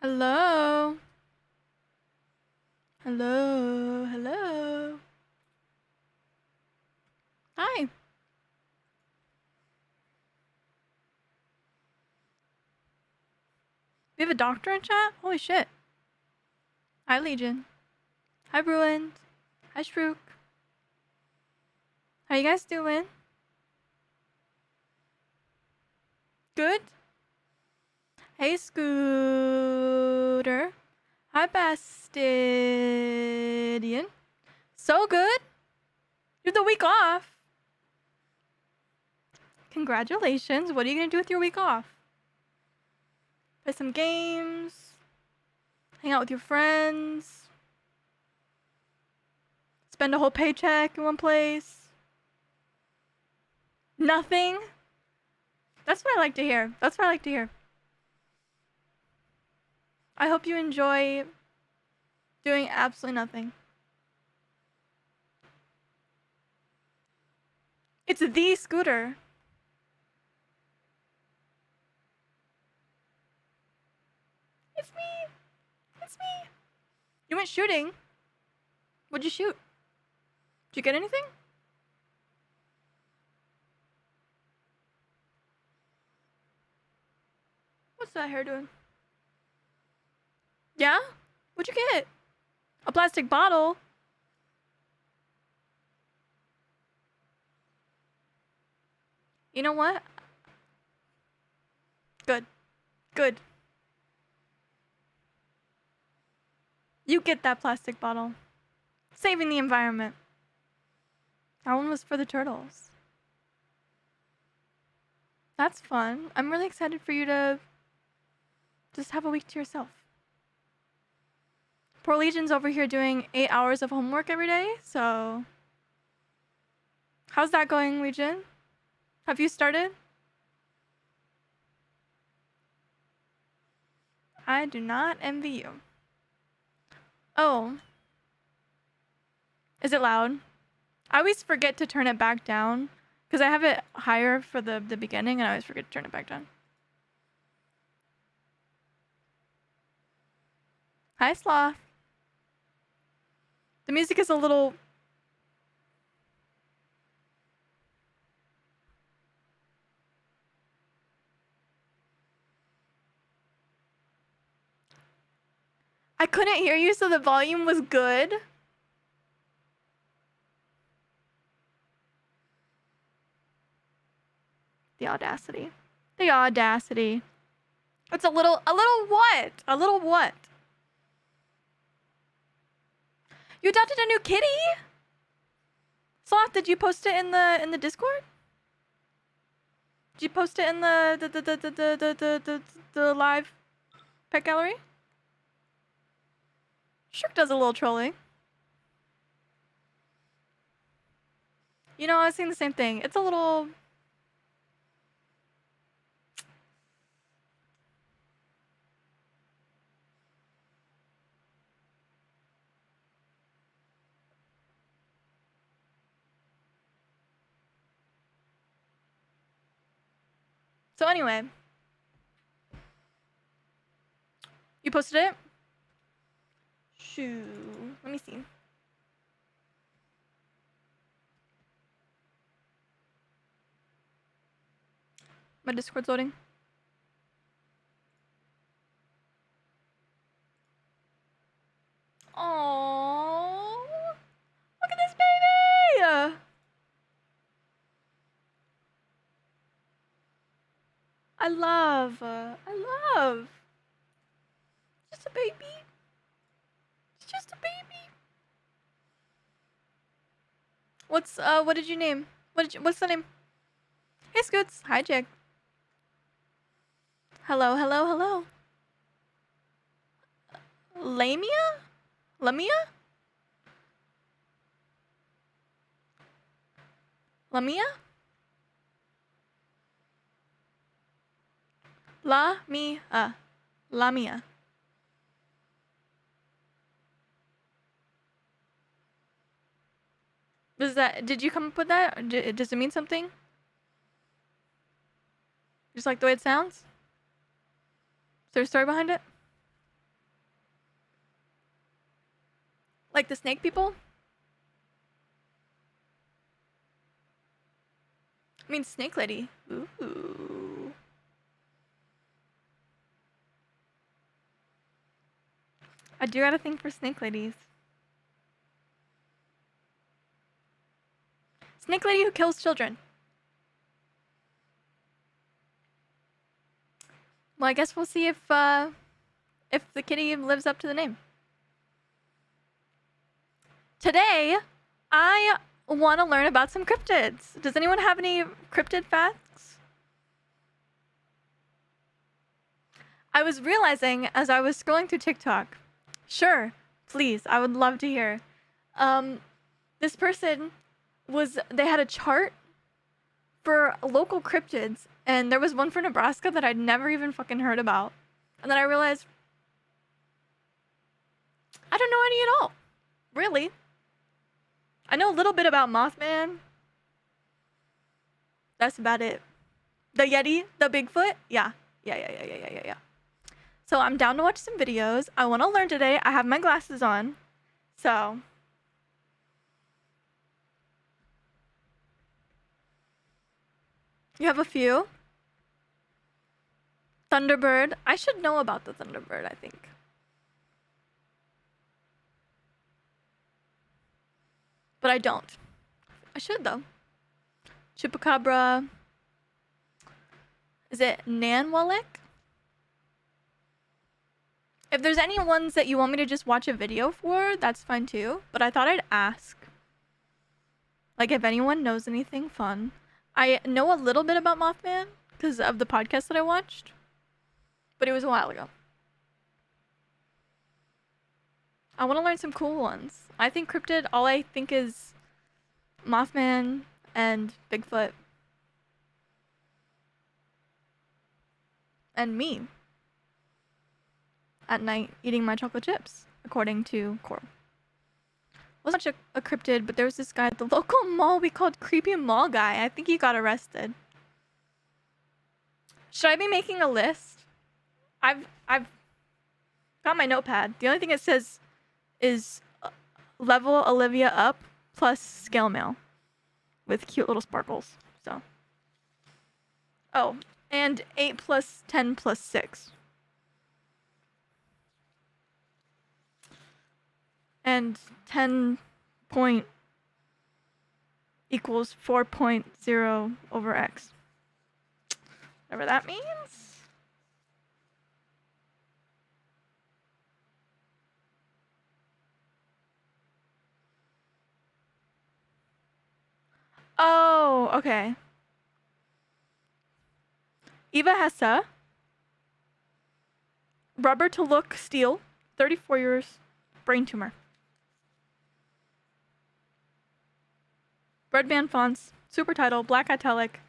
Hello. Hello. Hello. Hi. We have a doctor in chat? Holy shit. Hi, Legion. Hi, Bruin. Hi, Shrook. How you guys doing? Good? Hey, Scooter. Hi, Bastidian. So good? You have the week off. Congratulations. What are you gonna do with your week off? Play some games? Hang out with your friends? Spend a whole paycheck in one place? Nothing? That's what I like to hear. That's what I like to hear. I hope you enjoy doing absolutely nothing. It's the Scooter. It's me. It's me. You went shooting. What'd you shoot? Did you get anything? What's that hair doing? Yeah? What'd you get? A plastic bottle? You know what? Good. Good. You get that plastic bottle. Saving the environment. That one was for the turtles. That's fun. I'm really excited for you to just have a week to yourself. Poor Legion's over here doing 8 hours of homework every day, so... How's that going, Legion? Have you started? I do not envy you. Oh. Is it loud? I always forget to turn it back down because I have it higher for the beginning and I always forget to turn it back down. Hi, Sloth. The music is a little... I couldn't hear you, so the volume was good. The audacity. The audacity. It's a little what? A little what? You adopted a new kitty? Sloth, did you post it in the Discord? Did you post it in the live pet gallery? Shirk does a little trolling. You know, I was saying the same thing. It's a little... So anyway. You posted it? Shoo. Let me see. My Discord's loading. Aww. Look at this baby! I love. Just a baby. It's just a baby. What did you name? What's the name? Hey, Scoots. Hi, Jig. Hello, hello, hello. Lamia? Lamia? Lamia? Lamia. Did you come up with that? Or does it mean something? Just like the way it sounds? Is there a story behind it? Like the snake people? I mean, snake lady. Ooh. I do got a thing for snake ladies. Snake lady who kills children. Well, I guess we'll see if the kitty lives up to the name. Today, I want to learn about some cryptids. Does anyone have any cryptid facts? I was realizing as I was scrolling through TikTok. Sure, please, I would love to hear. This person they had a chart for local cryptids, and there was one for Nebraska that I'd never even fucking heard about. And then I realized I don't know any at all. Really. I know a little bit about Mothman. That's about it. The Yeti, the Bigfoot? Yeah. So I'm down to watch some videos. I want to learn today. I have my glasses on. So you have a few. Thunderbird. I should know about the Thunderbird, I think. But I don't. I should, though. Chupacabra. Is it Nanwalik? If there's any ones that you want me to just watch a video for, that's fine too. But I thought I'd ask. Like, if anyone knows anything fun. I know a little bit about Mothman because of the podcast that I watched. But it was a while ago. I want to learn some cool ones. I think cryptid, all I think is Mothman and Bigfoot. And me. At night, eating my chocolate chips, according to Coral. Wasn't much a cryptid, but there was this guy at the local mall we called Creepy Mall Guy. I think he got arrested. Should I be making a list? I've got my notepad. The only thing it says is level Olivia up plus scale mail with cute little sparkles. So. Oh, and 8 plus 10 plus 6. And 10 point equals 4.0 over x. Whatever that means. Oh, okay. Eva Hessa. Rubber to look steel. 34 years. Brain tumor. Red band fonts. Super title. Black italic.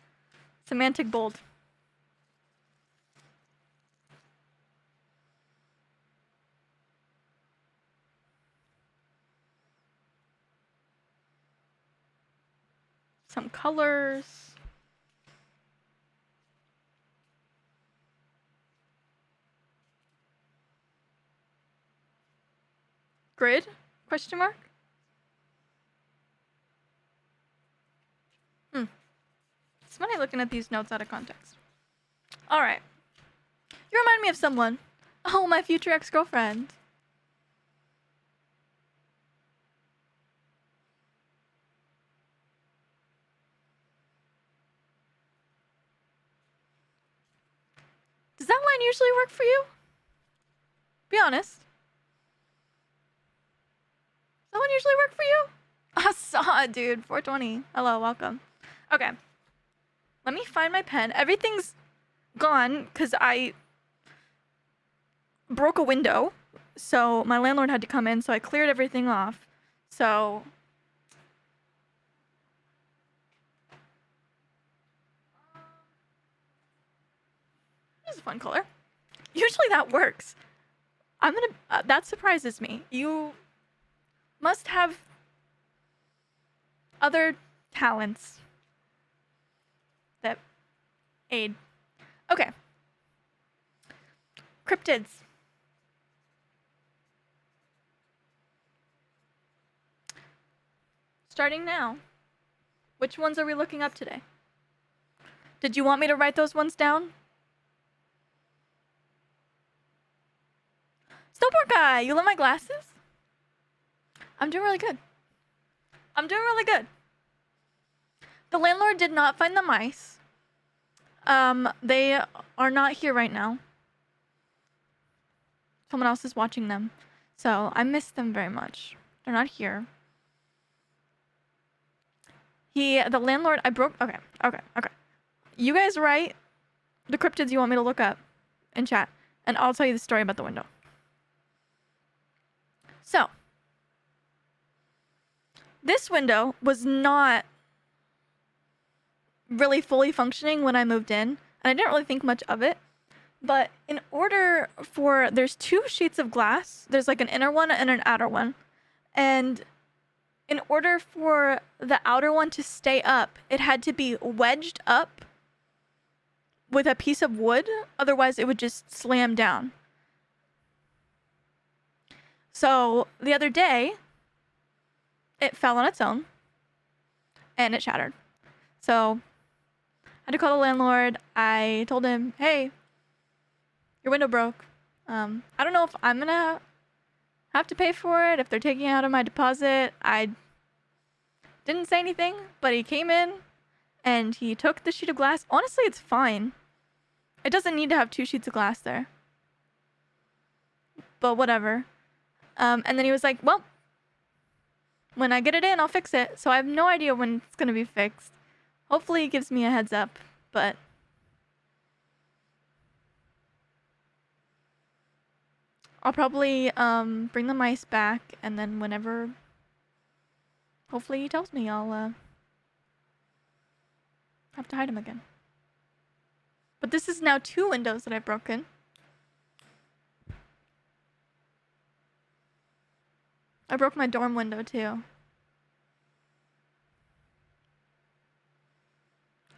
Semantic bold. Some colors. Grid? Question mark? It's funny looking at these notes out of context. Alright. You remind me of someone. Oh, my future ex-girlfriend. Does that line usually work for you? Be honest. Does that one usually work for you? I saw it, dude. 420. Hello, welcome. Okay. Let me find my pen. Everything's gone because I broke a window. So my landlord had to come in, so I cleared everything off. So this is a fun color. Usually that works. That surprises me. You must have other talents that aid. Okay. Cryptids. Starting now. Which ones are we looking up today? Did you want me to write those ones down? Snowboard guy, you love my glasses? I'm doing really good. I'm doing really good. The landlord did not find the mice. They are not here right now. Someone else is watching them. So I miss them very much. They're not here. The landlord, okay. You guys write the cryptids you want me to look up in chat, and I'll tell you the story about the window. So, this window was not really fully functioning when I moved in, and I didn't really think much of it. But in order for, there's two sheets of glass. There's like an inner one and an outer one. And in order for the outer one to stay up, it had to be wedged up with a piece of wood. Otherwise, it would just slam down. So the other day, it fell on its own and it shattered. So I had to call the landlord. I told him, hey, your window broke. I don't know if I'm gonna have to pay for it, if they're taking it out of my deposit. I didn't say anything, but he came in and he took the sheet of glass. Honestly, it's fine. It doesn't need to have two sheets of glass there. But whatever. And then he was like, well, when I get it in, I'll fix it. So I have no idea when it's gonna be fixed. Hopefully he gives me a heads up, but I'll probably bring the mice back, and then whenever hopefully he tells me, I'll have to hide him again. But this is now 2 windows that I've broken. I broke my dorm window too.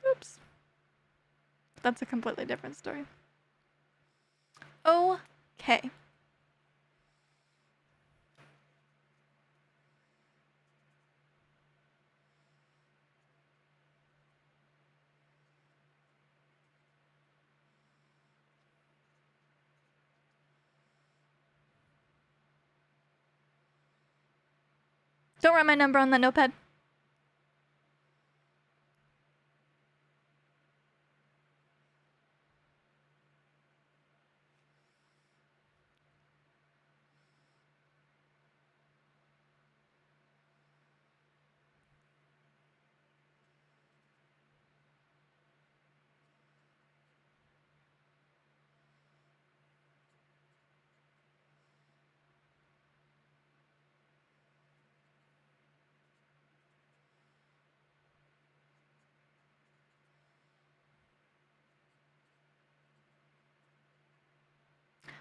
Oops. That's a completely different story. Okay. Don't write my number on that notepad.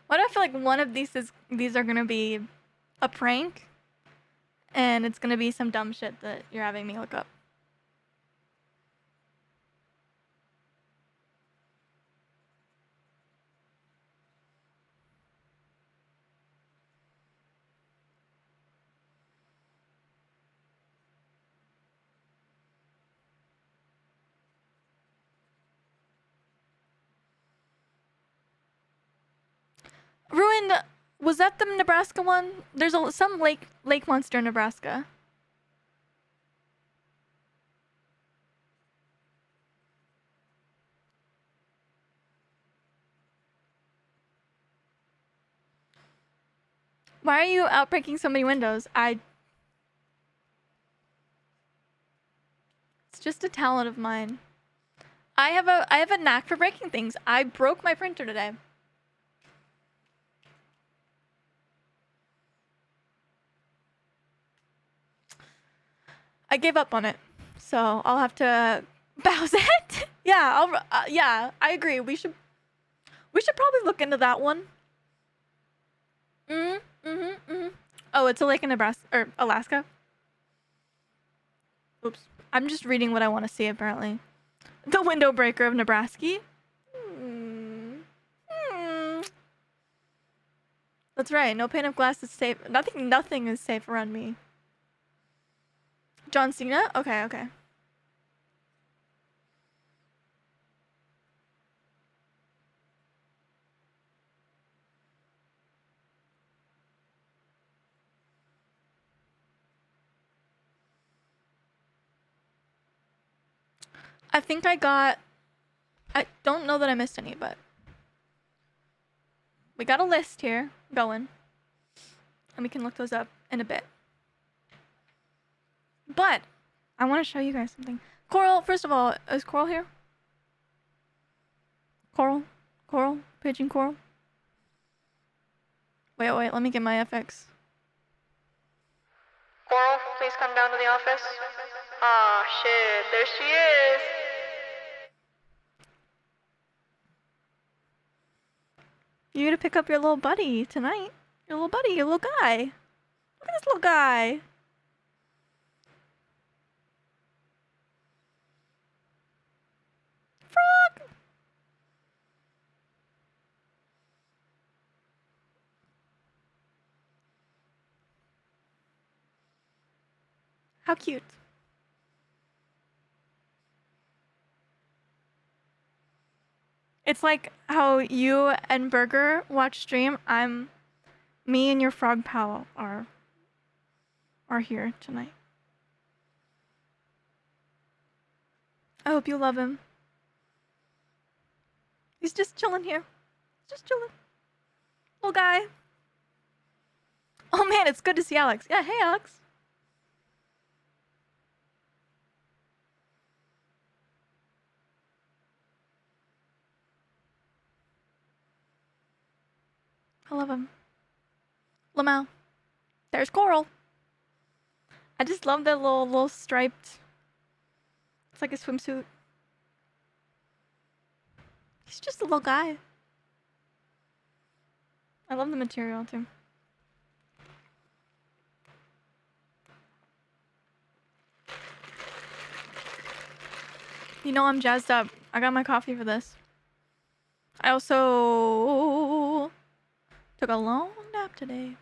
Why do I feel like one of these are gonna be a prank, and it's gonna be some dumb shit that you're having me look up? Ruined. Was that the Nebraska one? There's some lake monster in Nebraska. Why are you out breaking so many windows? It's just a talent of mine. I have a knack for breaking things. I broke my printer today. I gave up on it, so I'll have to browse it. Yeah, yeah, I agree. We should probably look into that one. Oh, it's a lake in Nebraska or Alaska. Oops, I'm just reading what I want to see. Apparently, the window breaker of Nebraska. That's right. No pane of glass is safe. Nothing is safe around me. John Cena? Okay, okay. I think I don't know that I missed any, but we got a list here going. And we can look those up in a bit. But I want to show you guys something. Coral, first of all, is Coral here? Coral? Pigeon Coral? Wait, let me get my FX. Coral, please come down to the office. Ah, shit, there she is. You gotta pick up your little buddy tonight. Your little buddy, your little guy. Look at this little guy. Frog! How cute. It's like how you and Burger watch stream. Me and your frog pal are here tonight. I hope you love him. He's just chilling here. Just chilling. Little guy. Oh man, it's good to see Alex. Yeah, hey Alex. I love him. Lamau. There's Coral. I just love that little striped. It's like a swimsuit. He's just a little guy. I love the material too. You know I'm jazzed up. I got my coffee for this. I also took a long nap today.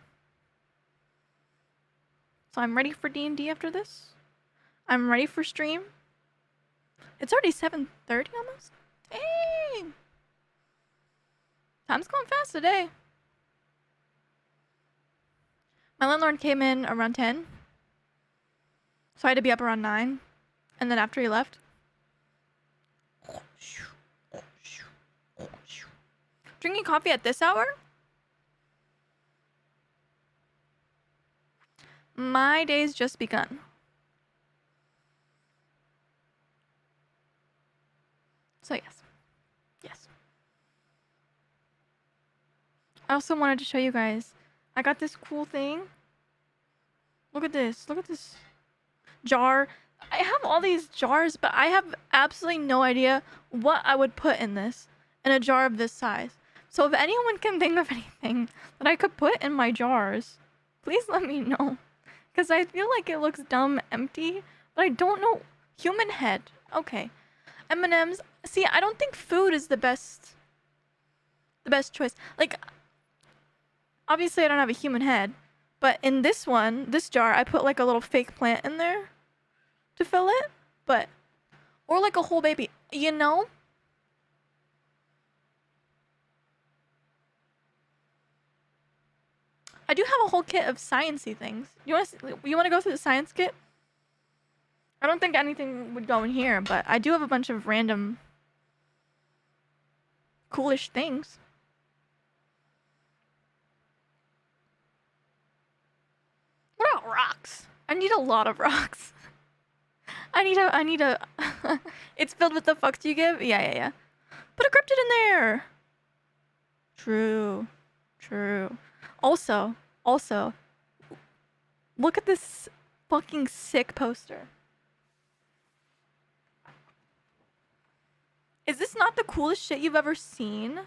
So I'm ready for D&D after this. I'm ready for stream. It's already 7:30 almost. Dang. Time's going fast today. My landlord came in around 10. So I had to be up around 9. And then after he left. Drinking coffee at this hour? My day's just begun. So yes. Yes. I also wanted to show you guys. I got this cool thing. Look at this. Look at this jar. I have all these jars, but I have absolutely no idea what I would put in this. In a jar of this size. So if anyone can think of anything that I could put in my jars, please let me know. Because I feel like it looks dumb empty, but I don't know. Human head. Okay. M&M's. See, I don't think food is the best choice. Like, obviously I don't have a human head, but in this jar, I put like a little fake plant in there to fill it, but, or like a whole baby, you know? I do have a whole kit of sciencey things. You want to go through the science kit? I don't think anything would go in here, but I do have a bunch of random coolish things. What about rocks? I need a lot of rocks. I need a It's filled with the fucks you give? Yeah. Put a cryptid in there. True. Also, look at this fucking sick poster. Is this not the coolest shit you've ever seen?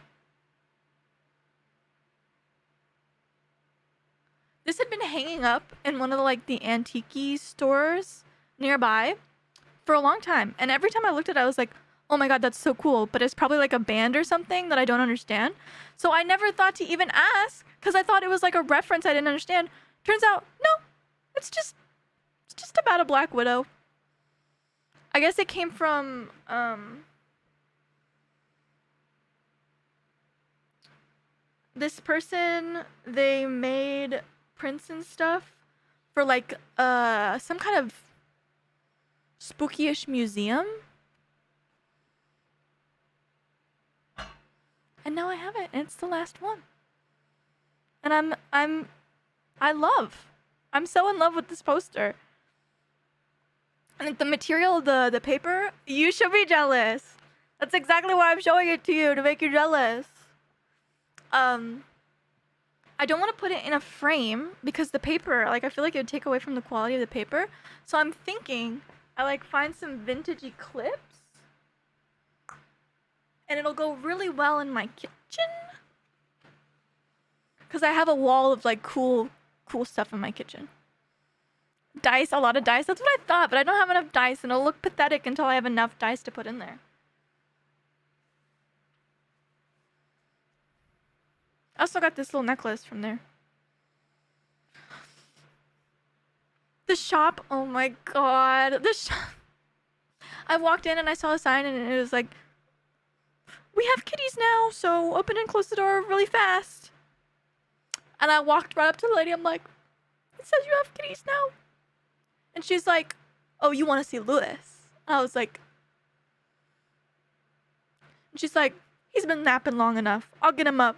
This had been hanging up in one of the antique stores nearby for a long time. And every time I looked at it, I was like, oh my god, that's so cool. But it's probably like a band or something that I don't understand. So I never thought to even ask because I thought it was like a reference I didn't understand. Turns out, no, it's just It's just about a black widow. I guess it came from this person. They made prints and stuff for like some kind of spooky-ish museum. And now I have it, and it's the last one. And I'm so in love with this poster. And the material of the paper, you should be jealous. That's exactly why I'm showing it to you, to make you jealous. I don't want to put it in a frame because the paper, like, I feel like it would take away from the quality of the paper. So I'm thinking I like find some vintagey clips. And it'll go really well in my kitchen. Because I have a wall of like cool stuff in my kitchen. Dice, a lot of dice. That's what I thought, but I don't have enough dice and it'll look pathetic until I have enough dice to put in there. I also got this little necklace from there. The shop, oh my god. The shop. I walked in and I saw a sign and it was like, we have kitties now, so open and close the door really fast. And I walked right up to the lady. I'm like, it says you have kitties now. And she's like, oh, you want to see Lewis? And I was like, and she's like, he's been napping long enough. I'll get him up.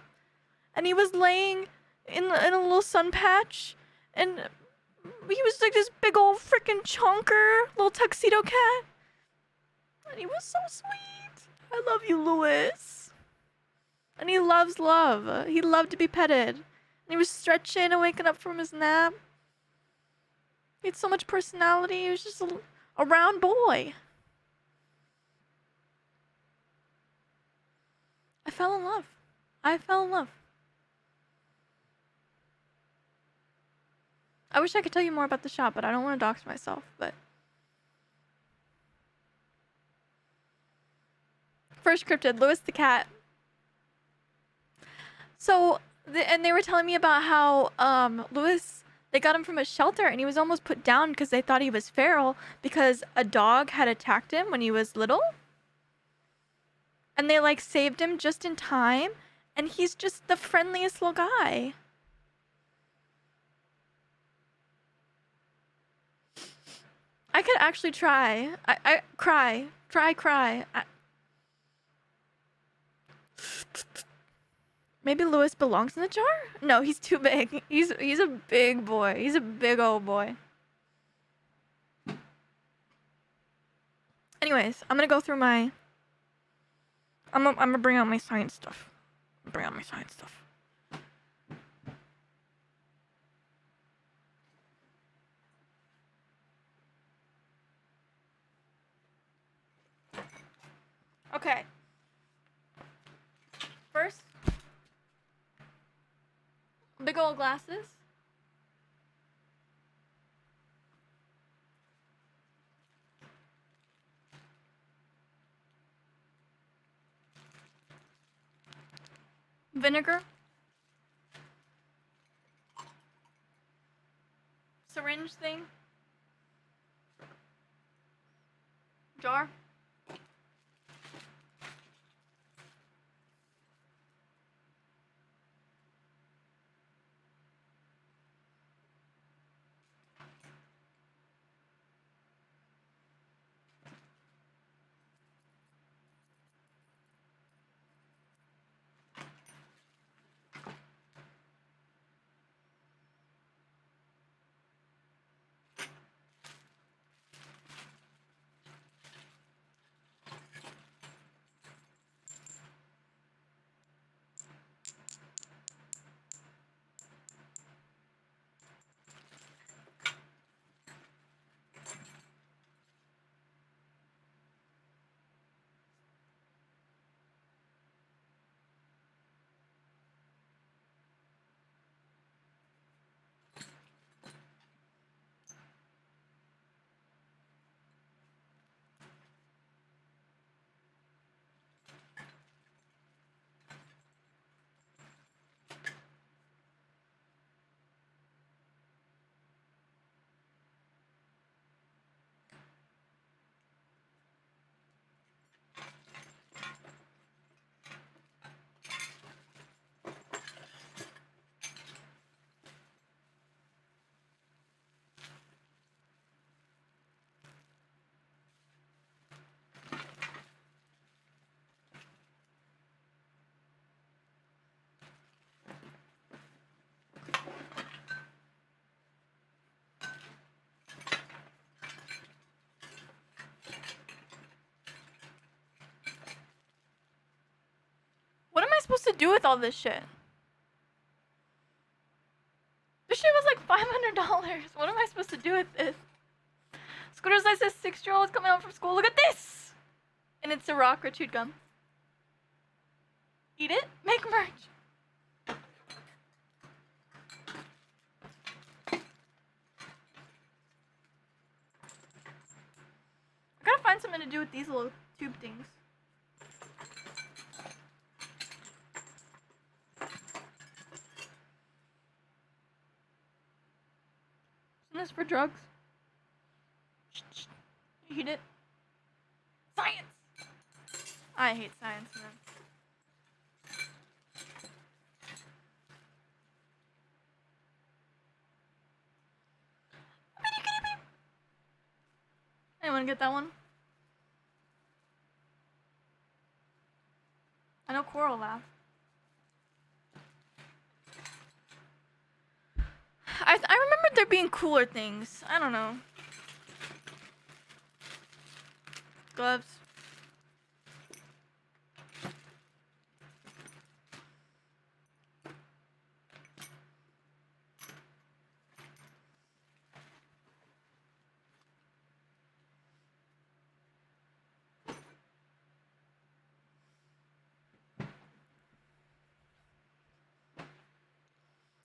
And he was laying in a little sun patch. And he was like this big old freaking chonker, little tuxedo cat. And he was so sweet. I love you, Lewis. And he loves love. He loved to be petted. And he was stretching and waking up from his nap. He had so much personality. He was just a round boy. I fell in love. I fell in love. I wish I could tell you more about the shop, but I don't want to dox myself, but... First cryptid, Lewis the cat. So, and they were telling me about how Lewis, they got him from a shelter and he was almost put down because they thought he was feral because a dog had attacked him when he was little. And they like saved him just in time, and he's just the friendliest little guy. I could actually try. I cry. Cry. Maybe Lewis belongs in the jar? No, he's too big. He's a big boy. He's a big old boy. Anyways, I'm gonna go through my... I'm gonna bring out my science stuff. Okay. First, big old glasses. Vinegar. Syringe thing. Jar. supposed to do with all this shit? This shit was like $500. What am I supposed to do with this? Scooter's like this 6-year-old coming home from school. Look at this! And it's a rock or chewed gum. Eat it? Make merch. I gotta find something to do with these little tube things. Isn't this for drugs? Eat it. Science! I hate science, man. Anyone get that one? I know Coral laughed. I remembered there being cooler things. I don't know. Gloves.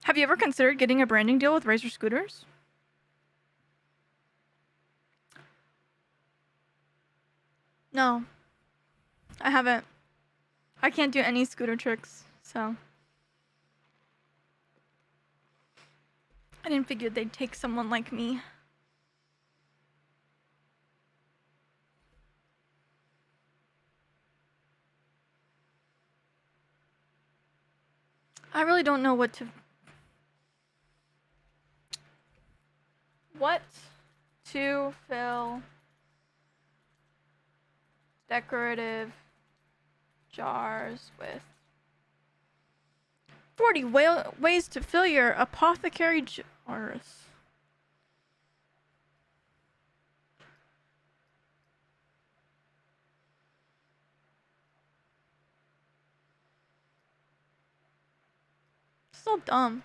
Have you ever considered getting a branding deal with Razor Scooters? No. I haven't. I can't do any scooter tricks, so. I didn't figure they'd take someone like me. I really don't know what to fill decorative jars with. 40 ways to fill your apothecary jars. So dumb.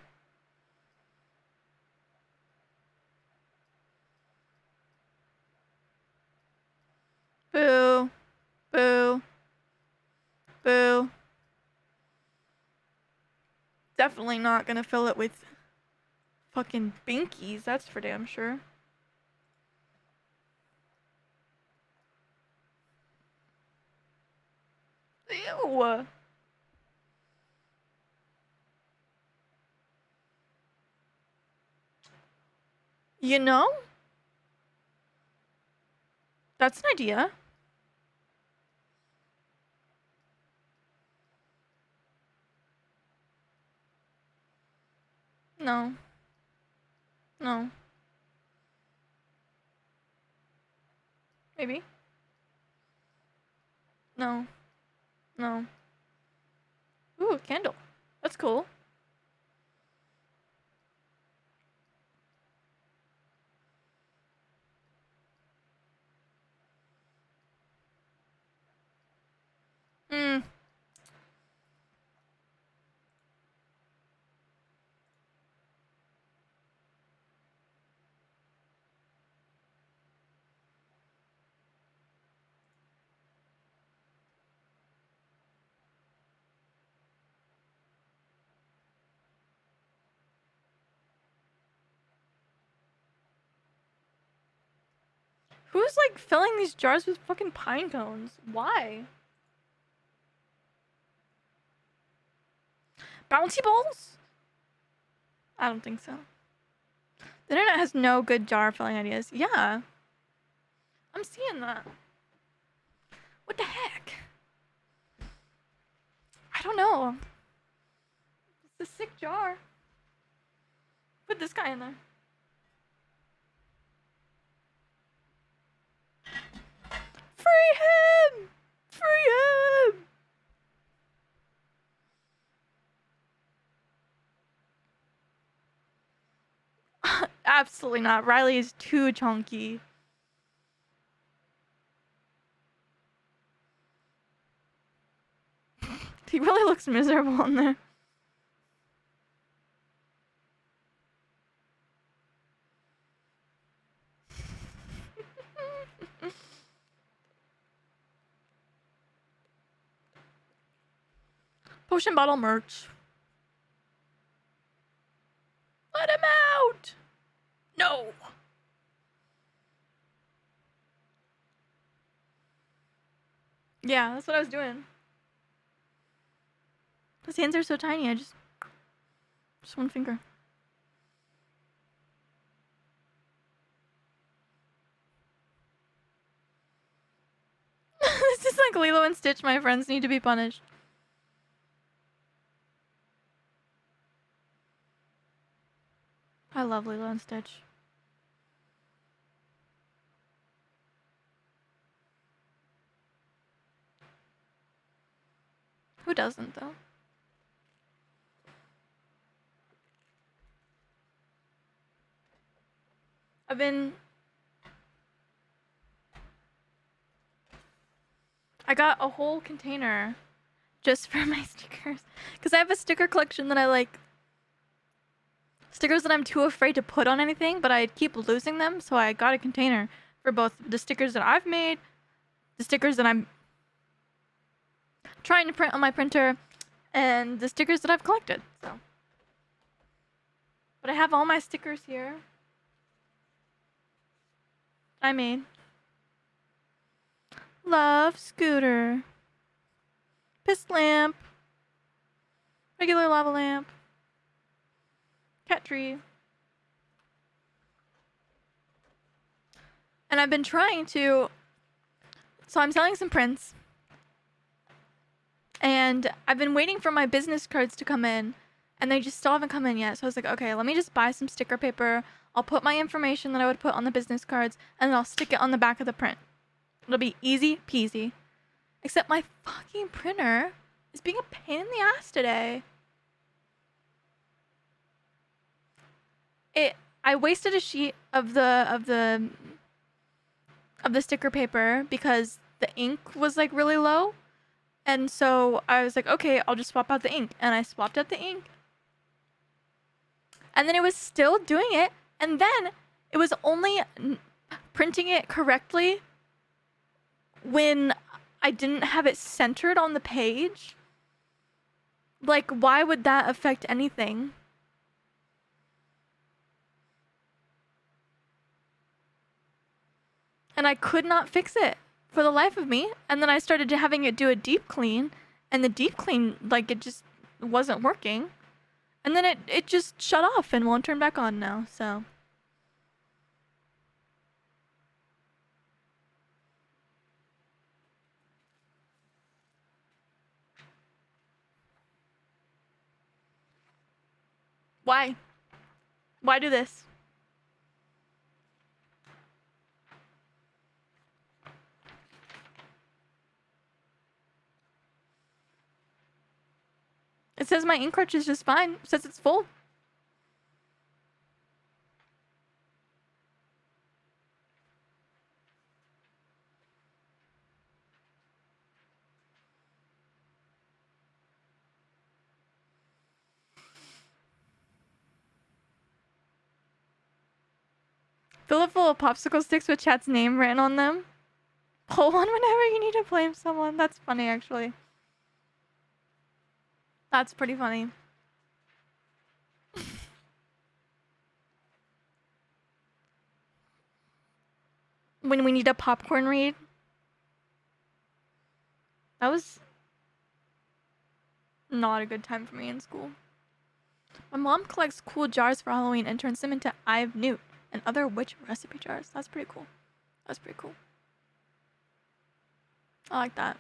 Boo. Boo. Boo. Definitely not gonna fill it with fucking binkies, that's for damn sure. Ew. You know? That's an idea. No. No. Maybe. No. No. Ooh, a candle. That's cool. Hmm. Who's like filling these jars with fucking pine cones? Why? Bouncy balls? I don't think so. The internet has no good jar filling ideas. Yeah. I'm seeing that. What the heck? I don't know. It's a sick jar. Put this guy in there. Free him! Free him! Absolutely not. Riley is too chunky. He really looks miserable in there. Potion bottle merch. Let him out! No! Yeah, that's what I was doing. His hands are so tiny, I just one finger. This is like Lilo and Stitch, my friends need to be punished. I love Lilo and Stitch. Who doesn't, though? I got a whole container just for my stickers. Because I have a sticker collection that I like. Stickers that I'm too afraid to put on anything, but I keep losing them. So I got a container for both the stickers that I've made, the stickers that I'm trying to print on my printer, and the stickers that I've collected. So, but I have all my stickers here. I made. Love scooter. Piss lamp. Regular lava lamp. Cat tree. And I've been trying to... So I'm selling some prints. And I've been waiting for my business cards to come in. And they just still haven't come in yet. So I was like, okay, let me just buy some sticker paper. I'll put my information that I would put on the business cards. And then I'll stick it on the back of the print. It'll be easy peasy. Except my fucking printer is being a pain in the ass today. I wasted a sheet of the sticker paper because the ink was like really low. And so I was like, okay, I'll just swap out the ink. And I swapped out the ink. And then it was still doing it. And then it was only printing it correctly when I didn't have it centered on the page. Like, why would that affect anything? And I could not fix it for the life of me. And then I started having it do a deep clean. And the deep clean, like, it just wasn't working. And then it just shut off and won't turn back on now, so... Why? Why do this? It says my ink cartridge is just fine. It says it's full. Fill it full of popsicle sticks with chat's name written on them. Pull one whenever you need to blame someone. That's funny, actually. That's pretty funny. When we need a popcorn read. That was not a good time for me in school. My mom collects cool jars for Halloween and turns them into I've Newt and other witch recipe jars. That's pretty cool. That's pretty cool. I like that.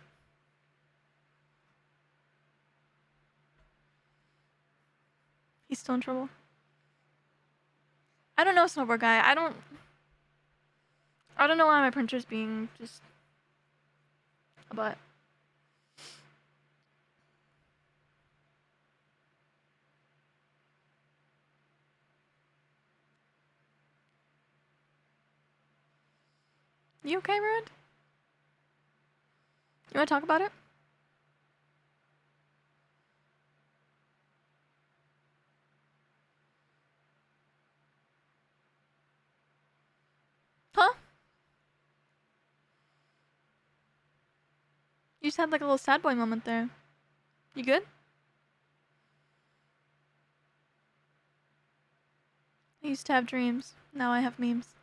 He's still in trouble. I don't know, Snowboard Guy. I don't know why my printer's being just a butt. You okay, Ruined? You wanna talk about it? You just had like a little sad boy moment there. You good? I used to have dreams. Now I have memes.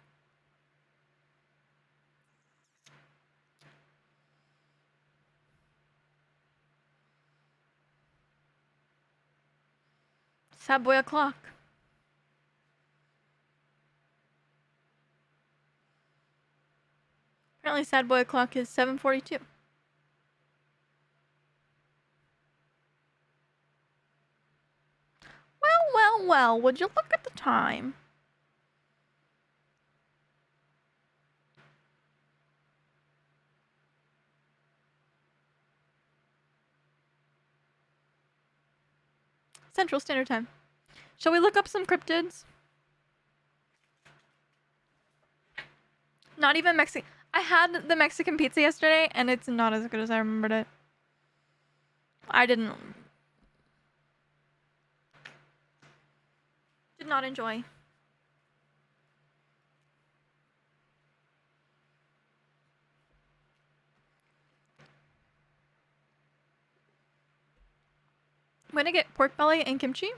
Sad boy o'clock. Apparently sad boy o'clock is 7:42. Well, would you look at the time? Central Standard Time. Shall we look up some cryptids? Not even Mexican. I had the Mexican pizza yesterday, and it's not as good as I remembered it. Did not enjoy. I'm gonna get pork belly and kimchi.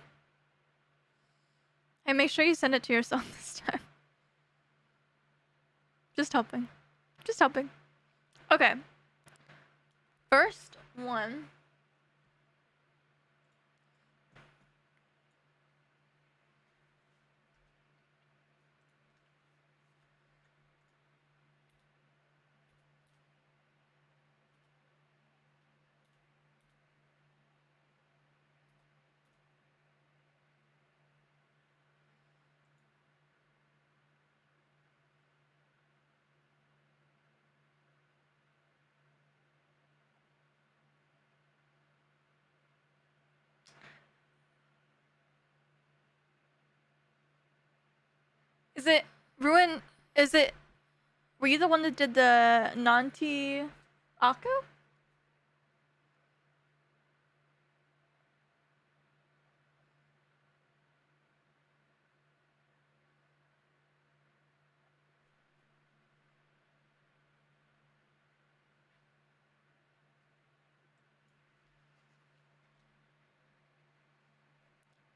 And make sure you send it to yourself this time. Just helping. Just helping. Okay. First one. Is it Ruin? Is it? Were you the one that did the Nanti Aku?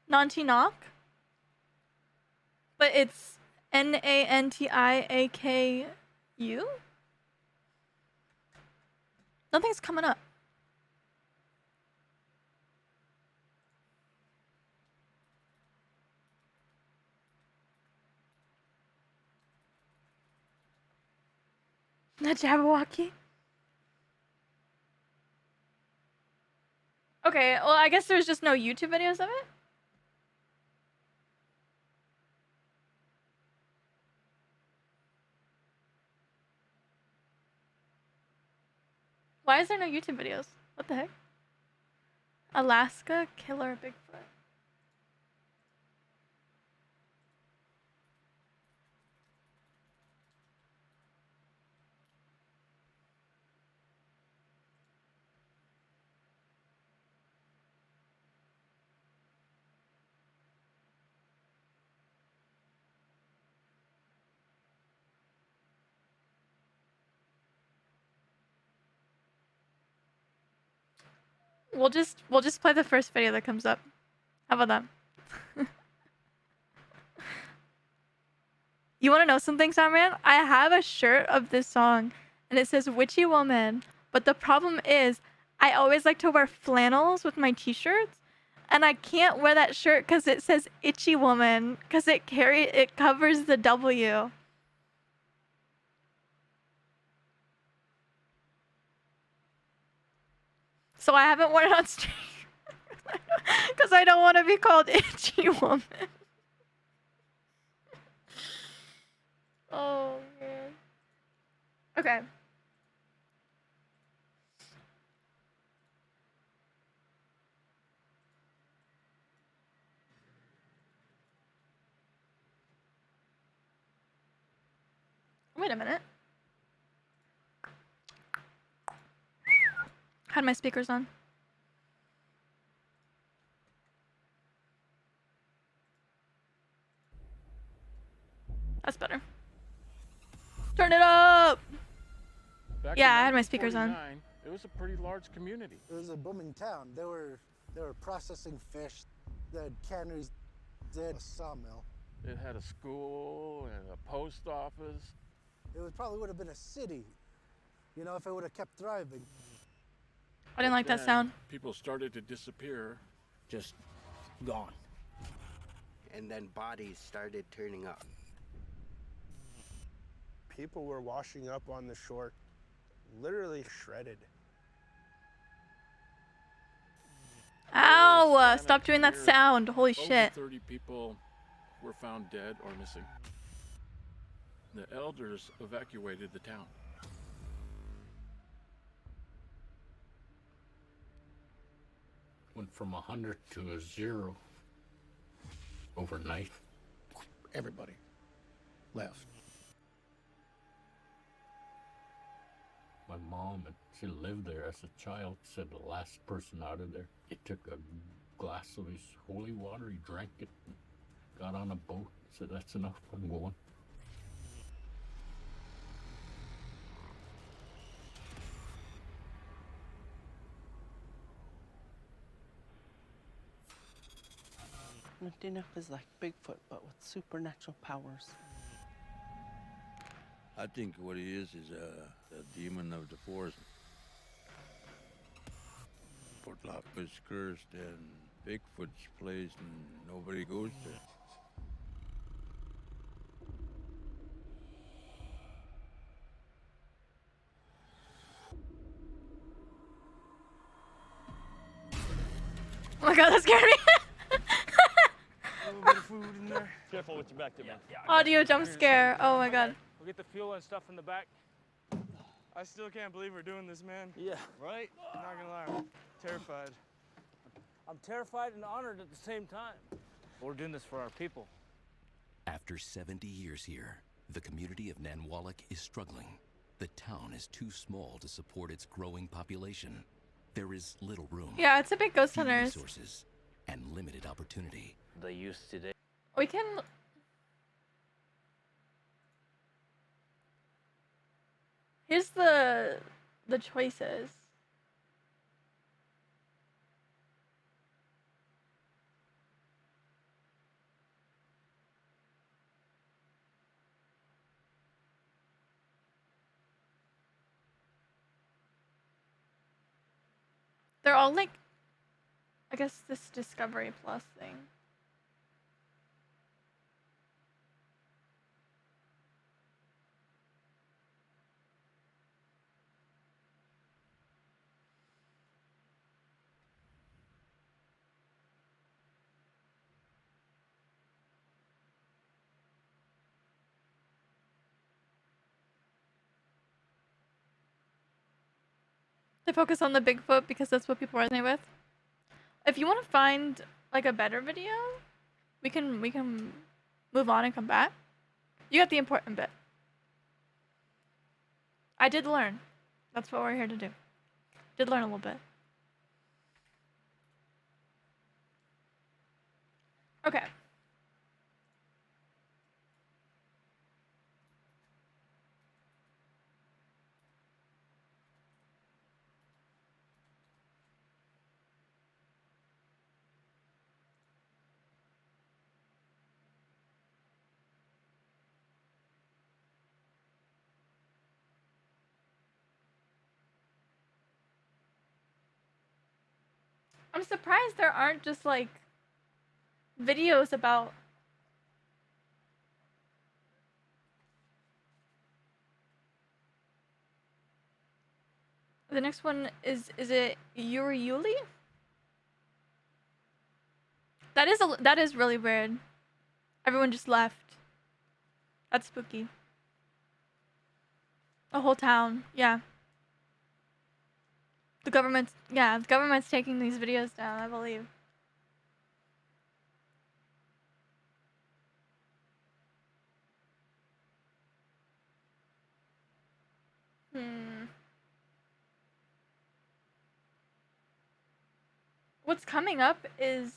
Nanti Knock? But it's Nantiaku? Nothing's coming up. Not Jabberwocky? Okay, well, I guess there's just no YouTube videos of it? Why is there no YouTube videos? What the heck? Alaska Killer Bigfoot. We'll just play the first video that comes up. How about that? You want to know something, Samran? I have a shirt of this song, and it says "Witchy Woman." But the problem is, I always like to wear flannels with my t-shirts, and I can't wear that shirt because it says "Itchy Woman" because it covers the W. So I haven't worn it on stream because I don't want to be called Itchy Woman. Oh man. Okay. Wait a minute. Had my speakers on. That's better. Turn it up! Back Yeah, in I had my speakers on. It was a pretty large community. It was a booming town. They were processing fish. They had canneries. They had a sawmill. It had a school and a post office. Probably would have been a city, you know, if it would have kept thriving. I didn't like that sound. People started to disappear. Just gone. And then bodies started turning up. People were washing up on the shore, literally shredded. Ow! Stop doing that sound. Holy shit. Over 30 people were found dead or missing. The elders evacuated the town. Went from 100 to a 0 overnight. Everybody left. My mom, and she lived there as a child, said the last person out of there, he took a glass of his holy water, he drank it, got on a boat, said, that's enough, I'm going. Medina is like Bigfoot, but with supernatural powers. I think what he is a demon of the forest. Port Lock is cursed and Bigfoot's place and nobody goes there. Oh my god, that scared me. A little bit of food in there. Careful with your back there, man. Audio jump scare. Oh my god. We'll get the fuel and stuff in the back. I still can't believe we're doing this, man. Yeah, right? I'm not gonna lie, I'm terrified. I'm terrified and honored at the same time. We're doing this for our people. After 70 years here, the community of Nanwalek is struggling. The town is too small to support its growing population. There is little room. Yeah, it's a big Ghost few Hunters. Resources and limited opportunity. The youth today. We can. Here's the choices. They're all like, I guess, this Discovery Plus thing. They focus on the Bigfoot because that's what people resonate with. If you want to find like a better video, we can move on and come back. You got the important bit. I did learn. That's what we're here to do. Did learn a little bit. Okay. I'm surprised there aren't just like videos about the next one is it Yuri? That is really weird. Everyone just left. That's spooky. A whole town, yeah. The government's taking these videos down, I believe. What's coming up is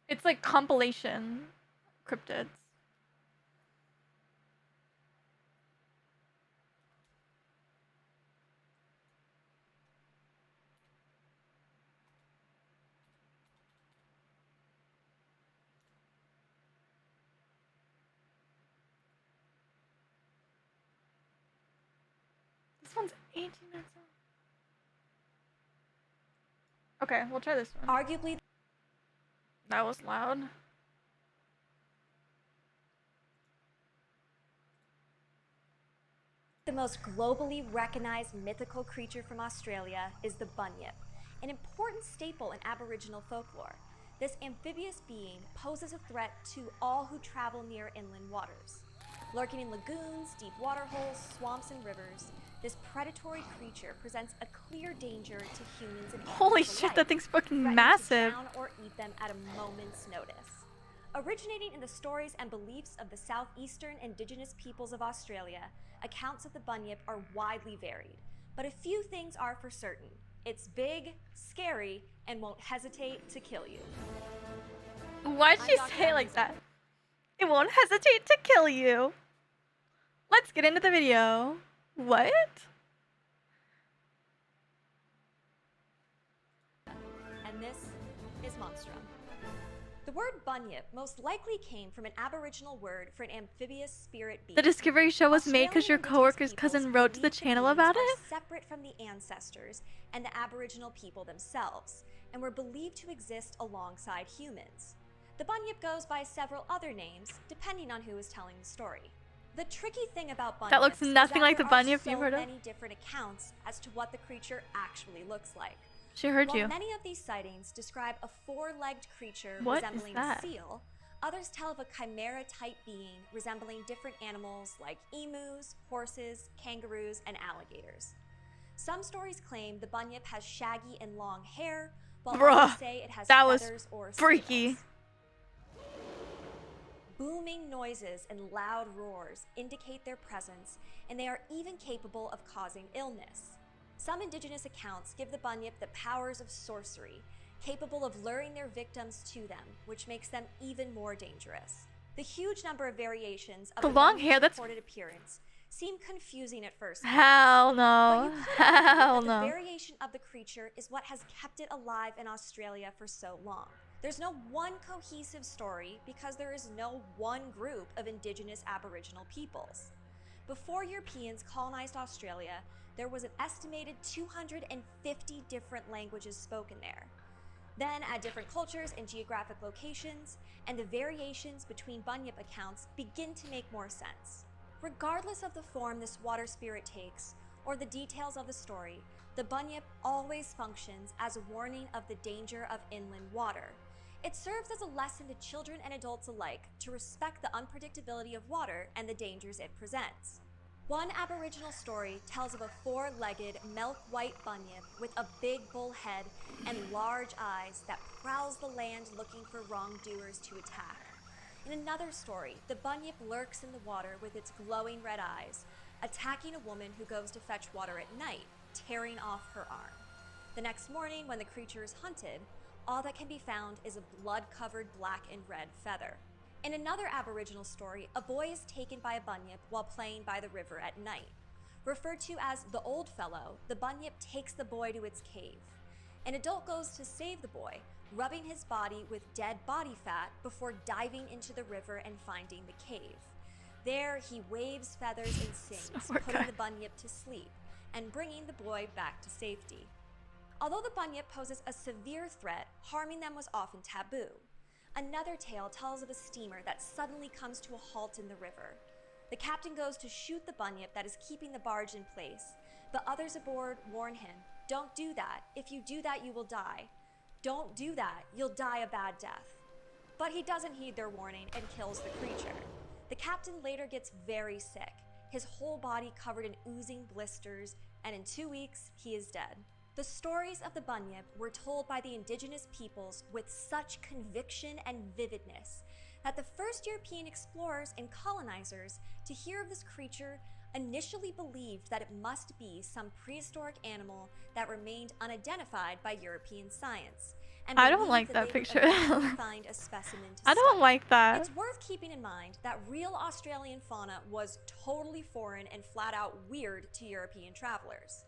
It's like compilation cryptids. This one's 18 minutes long. Okay, we'll try this one. Arguably, that was loud. the most globally recognized mythical creature from Australia is the bunyip, an important staple in Aboriginal folklore. This amphibious being poses a threat to all who travel near inland waters. Lurking in lagoons, deep water holes, swamps, and rivers, this predatory creature presents a clear danger to humans and animals Holy alike, shit, that thing's fucking threatening massive. to drown or eat them at a moment's notice. Originating in the stories and beliefs of the southeastern indigenous peoples of Australia, accounts of the bunyip are widely varied, but a few things are for certain. It's big, scary, and won't hesitate to kill you. Why'd she say it like that? It won't hesitate to kill you. Let's get into the video. What? And this is Monstrum. The word bunyip most likely came from an Aboriginal word for an amphibious spirit being. The Discovery Show was made because your Australian coworker's Indigenous cousin peoples wrote to the believed channel beings about are it? separate from the ancestors and the Aboriginal people themselves, and were believed to exist alongside humans. The bunyip goes by several other names, depending on who is telling the story. The tricky thing about bunyips That looks nothing is like that the there are bunyip so you've heard of. many different accounts as to what the creature actually looks like. She heard While you. many of these sightings describe a four-legged creature What is resembling that? a seal, others tell of a chimera-type being resembling different animals like emus, horses, kangaroos, and alligators. Some stories claim the bunyip has shaggy and long hair, while Bruh, others say it has that was feathers or freaky. scales. Booming noises and loud roars indicate their presence, and they are even capable of causing illness. Some indigenous accounts give the bunyip the powers of sorcery, capable of luring their victims to them, which makes them even more dangerous. The huge number of variations of The the long bunyip's hair, that's- reported appearance seem confusing at first. Hell no. But you could argue Hell that no. the variation of the creature is what has kept it alive in Australia for so long. There's no one cohesive story because there is no one group of indigenous Aboriginal peoples. Before Europeans colonized Australia, there was an estimated 250 different languages spoken there. Then add different cultures and geographic locations, and the variations between bunyip accounts begin to make more sense. Regardless of the form this water spirit takes, or the details of the story, the bunyip always functions as a warning of the danger of inland water. It serves as a lesson to children and adults alike to respect the unpredictability of water and the dangers it presents. One Aboriginal story tells of a four-legged, milk-white bunyip with a big bull head and large eyes that prowls the land looking for wrongdoers to attack. In another story, the bunyip lurks in the water with its glowing red eyes, attacking a woman who goes to fetch water at night, tearing off her arm. The next morning, when the creature is hunted, all that can be found is a blood-covered black and red feather. In another Aboriginal story, a boy is taken by a bunyip while playing by the river at night. Referred to as the old fellow, the bunyip takes the boy to its cave. An adult goes to save the boy, rubbing his body with dead body fat before diving into the river and finding the cave. There, he waves feathers and sings, putting the bunyip to sleep and bringing the boy back to safety. Although the bunyip poses a severe threat, harming them was often taboo. Another tale tells of a steamer that suddenly comes to a halt in the river. The captain goes to shoot the bunyip that is keeping the barge in place, but others aboard warn him, "Don't do that. If you do that, you will die. Don't do that. You'll die a bad death." But he doesn't heed their warning and kills the creature. The captain later gets very sick, his whole body covered in oozing blisters, and in 2 weeks, he is dead. The stories of the bunyip were told by the indigenous peoples with such conviction and vividness that the first European explorers and colonizers to hear of this creature initially believed that it must be some prehistoric animal that remained unidentified by European science, and I don't believe like that that they picture. would eventually find a specimen to I don't study. like that. It's worth keeping in mind that real Australian fauna was totally foreign and flat out weird to European travelers.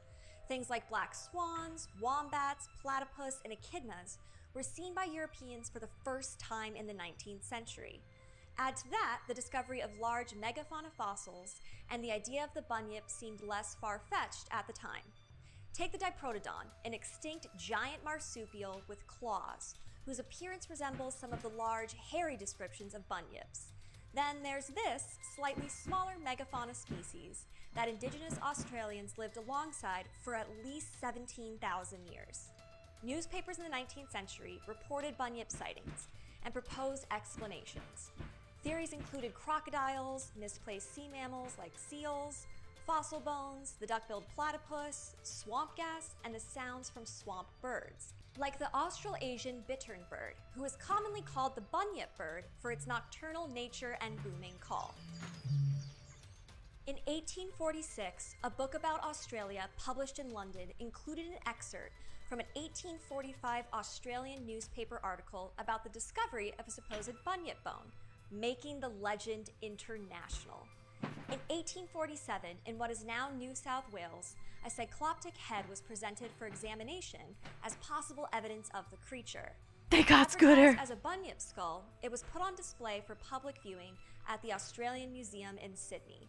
Things like black swans, wombats, platypus, and echidnas were seen by Europeans for the first time in the 19th century. Add to that the discovery of large megafauna fossils, and the idea of the bunyip seemed less far-fetched at the time. Take the Diprotodon, an extinct giant marsupial with claws, whose appearance resembles some of the large, hairy descriptions of bunyips. Then there's this slightly smaller megafauna species that indigenous Australians lived alongside for at least 17,000 years. Newspapers in the 19th century reported bunyip sightings and proposed explanations. Theories included crocodiles, misplaced sea mammals like seals, fossil bones, the duck-billed platypus, swamp gas, and the sounds from swamp birds, like the Australasian bittern bird, who is commonly called the bunyip bird for its nocturnal nature and booming call. In 1846, a book about Australia published in London included an excerpt from an 1845 Australian newspaper article about the discovery of a supposed bunyip bone, making the legend international. In 1847, in what is now New South Wales, a cycloptic head was presented for examination as possible evidence of the creature. They got Advertised Scooter. as a bunyip skull, it was put on display for public viewing at the Australian Museum in Sydney.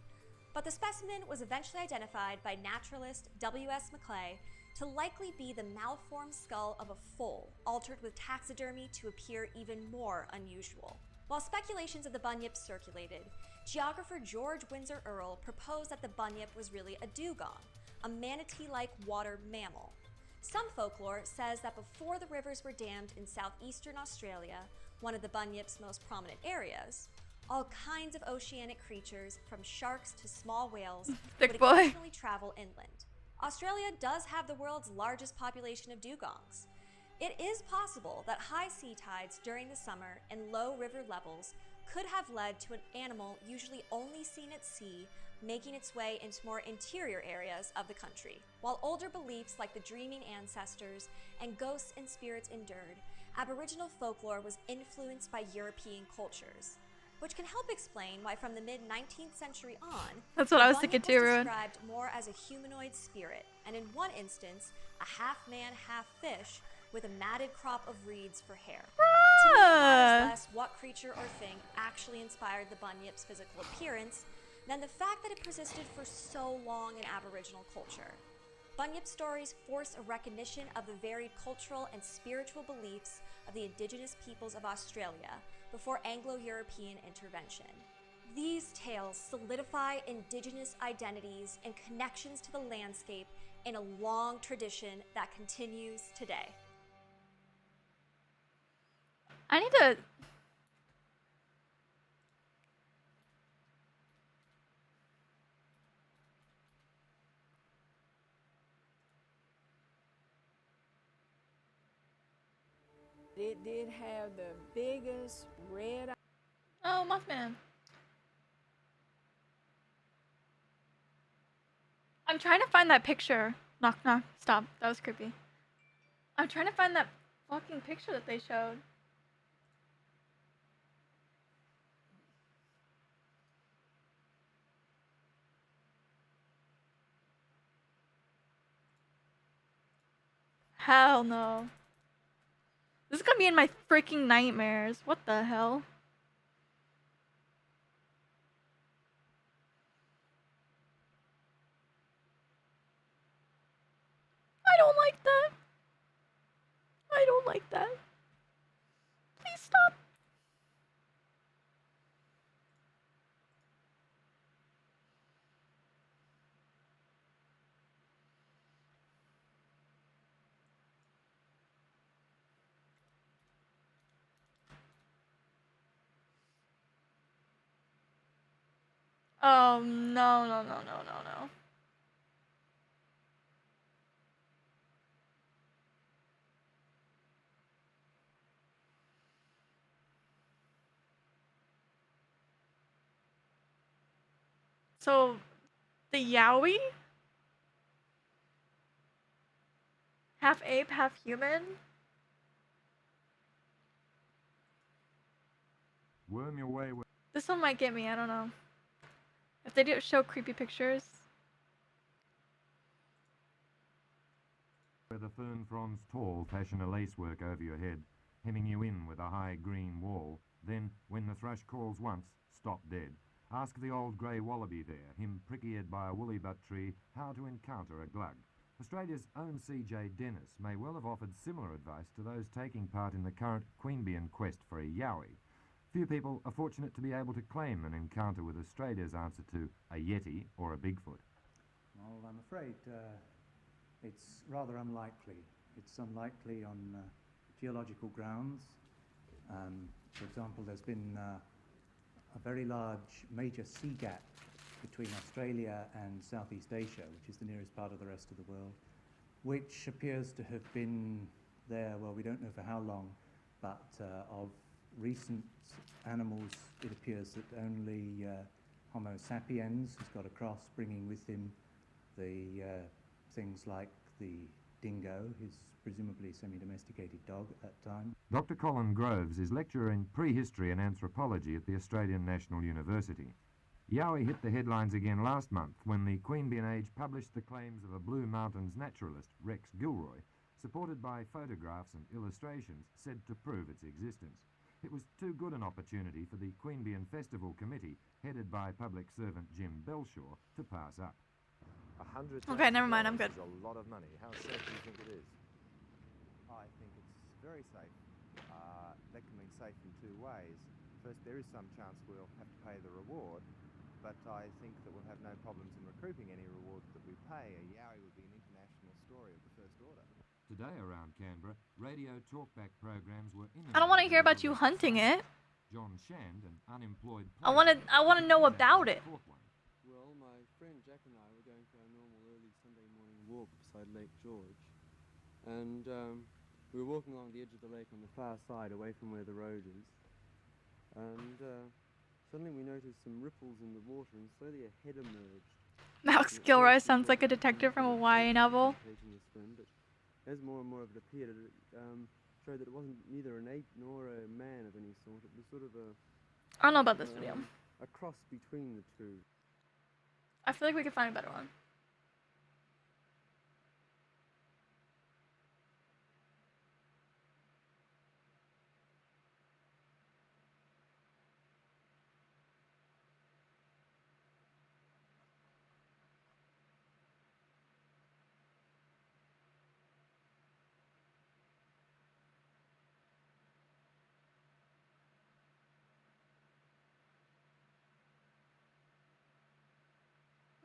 But the specimen was eventually identified by naturalist W.S. Maclay to likely be the malformed skull of a foal, altered with taxidermy to appear even more unusual. While speculations of the bunyip circulated, geographer George Windsor Earle proposed that the bunyip was really a dugong, a manatee-like water mammal. Some folklore says that before the rivers were dammed in southeastern Australia, one of the bunyip's most prominent areas, all kinds of oceanic creatures, from sharks to small whales, Thick would boy. occasionally travel inland. Australia does have the world's largest population of dugongs. It is possible that high sea tides during the summer and low river levels could have led to an animal usually only seen at sea making its way into more interior areas of the country. While older beliefs like the dreaming ancestors and ghosts and spirits endured, Aboriginal folklore was influenced by European cultures, which can help explain why from the mid-19th century on, That's what the I was bunyip thinking too, was Ruin. described more as a humanoid spirit, and in one instance, a half-man, half-fish with a matted crop of reeds for hair. To me, it matters less what creature or thing actually inspired the bunyip's physical appearance than the fact that it persisted for so long in Aboriginal culture. Bunyip stories force a recognition of the varied cultural and spiritual beliefs of the indigenous peoples of Australia before Anglo-European intervention. These tales solidify indigenous identities and connections to the landscape in a long tradition that continues today. I need to. It did have the biggest red. Oh, Mothman. I'm trying to find that picture. Knock, knock. Stop. That was creepy. I'm trying to find that fucking picture that they showed. Hell no. This is gonna be in my freaking nightmares. What the hell? I don't like that. I don't like that. Please stop. Oh, no, no, no, no, no, no. So, the Yowie? Half ape, half human? Worm your way where This one might get me, I don't know. If they do show creepy pictures. the fern fronds tall fashion a lacework over your head, hemming you in with a high green wall. Then, when the thrush calls once, stop dead. Ask the old grey wallaby there, him pricky-eared by a woolly butt tree, how to encounter a glug. Australia's own C.J. Dennis may well have offered similar advice to those taking part in the current Queanbeyan quest for a yowie. Few people are fortunate to be able to claim an encounter with Australia's answer to a yeti or a Bigfoot. Well, I'm afraid it's rather unlikely. It's unlikely on geological grounds. For example, there's been a very large major sea gap between Australia and Southeast Asia, which is the nearest part of the rest of the world, which appears to have been there, well, we don't know for how long, but of recent animals, it appears that only Homo sapiens has got across, bringing with him the things like the dingo, his presumably semi-domesticated dog at that time. Dr. Colin Groves is lecturer in prehistory and anthropology at the Australian National University. Yowie hit the headlines again last month when the Queanbeyan Age published the claims of a Blue Mountains naturalist, Rex Gilroy, supported by photographs and illustrations said to prove its existence. It was too good an opportunity for the Queanbeyan Festival Committee, headed by public servant Jim Belshaw, to pass up. Okay, never mind, I'm good. Is a lot of money. How safe do you think it is? I think it's very safe. That can mean safe in two ways. First, there is some chance we'll have to pay the reward, but I think that we'll have no problems in recouping any reward that we pay. A yowie would be an international story of the first order. Today around Canberra, radio talkback programs were I don't want to hear about you hunting it. John Shand, an unemployed I want to know about it. Well, my friend Jack and I were going for our normal early Sunday morning walk beside Lake George, and we were walking along the edge of the lake on the far side, away from where the road is, and suddenly we noticed some ripples in the water, and slowly a head emerged. Max Gilroy sounds like a detective from a YA novel. But as more and more of it appeared, it showed that it wasn't neither an ape nor a man of any sort. It was sort of a... I don't know about this video. A cross between the two. I feel like we could find a better one.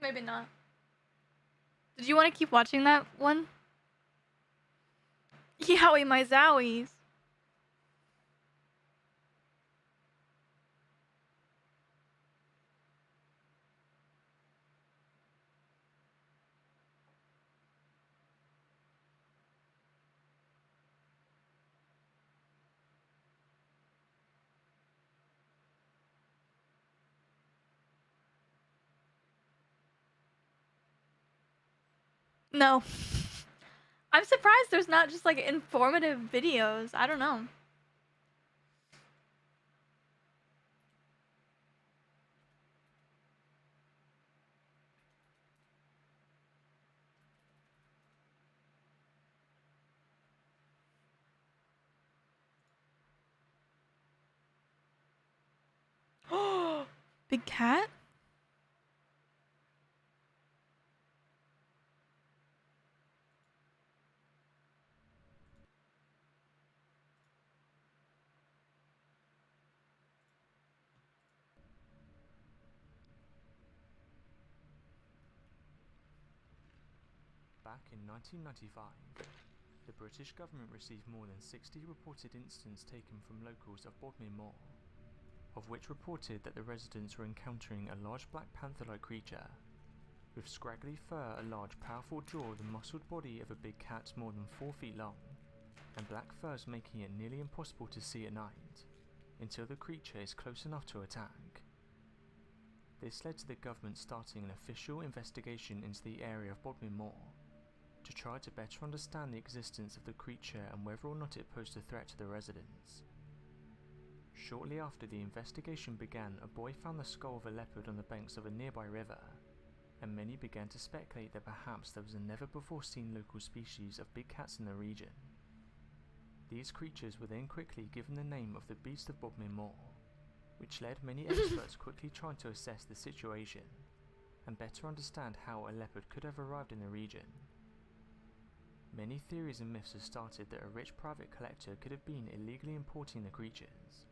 Maybe not. Did you want to keep watching that one? Yowie my zowies. No. I'm surprised there's not just like informative videos. I don't know. Big cat? Back in 1995, the British government received more than 60 reported incidents taken from locals of Bodmin Moor, of which reported that the residents were encountering a large black panther-like creature, with scraggly fur, a large powerful jaw, the muscled body of a big cat more than 4 feet long, and black furs making it nearly impossible to see at night, until the creature is close enough to attack. This led to the government starting an official investigation into the area of Bodmin Moor, to try to better understand the existence of the creature and whether or not it posed a threat to the residents. Shortly after the investigation began, a boy found the skull of a leopard on the banks of a nearby river, and many began to speculate that perhaps there was a never-before-seen local species of big cats in the region. These creatures were then quickly given the name of the Beast of Bodmin Moor, which led many experts quickly trying to assess the situation and better understand how a leopard could have arrived in the region. Many theories and myths have started that a rich private collector could have been illegally importing the creatures,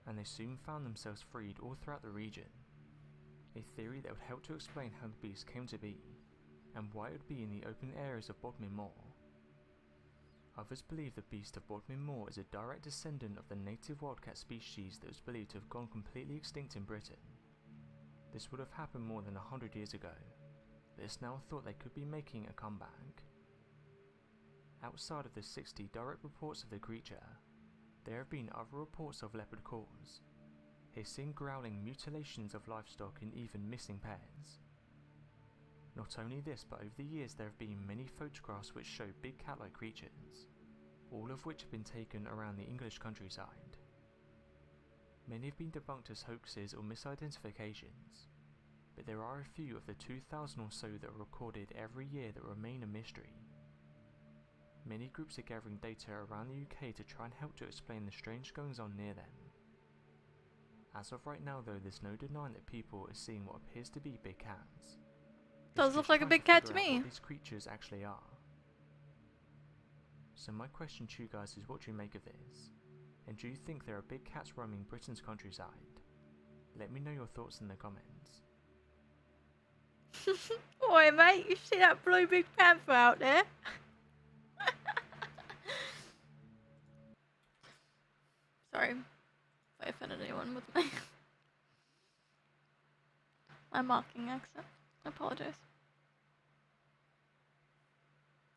and they soon found themselves freed all throughout the region. A theory that would help to explain how the beast came to be, and why it would be in the open areas of Bodmin Moor. Others believe the Beast of Bodmin Moor is a direct descendant of the native wildcat species that was believed to have gone completely extinct in Britain. This would have happened more than 100 years ago, but it's now thought they could be making a comeback. Outside of the 60 direct reports of the creature, there have been other reports of leopard calls, hissing, growling, mutilations of livestock, and even missing pairs. Not only this, but over the years there have been many photographs which show big cat-like creatures, all of which have been taken around the English countryside. Many have been debunked as hoaxes or misidentifications, but there are a few of the 2,000 or so that are recorded every year that remain a mystery. Many groups are gathering data around the UK to try and help to explain the strange goings on near them. As of right now though, there's no denying that people are seeing what appears to be big cats. Does look like a big cat to me. What these creatures actually are. So my question to you guys is, what do you make of this? And do you think there are big cats roaming Britain's countryside? Let me know your thoughts in the comments. Oi mate, you see that blue big panther out there? Sorry if I offended anyone with my mocking accent. I apologize.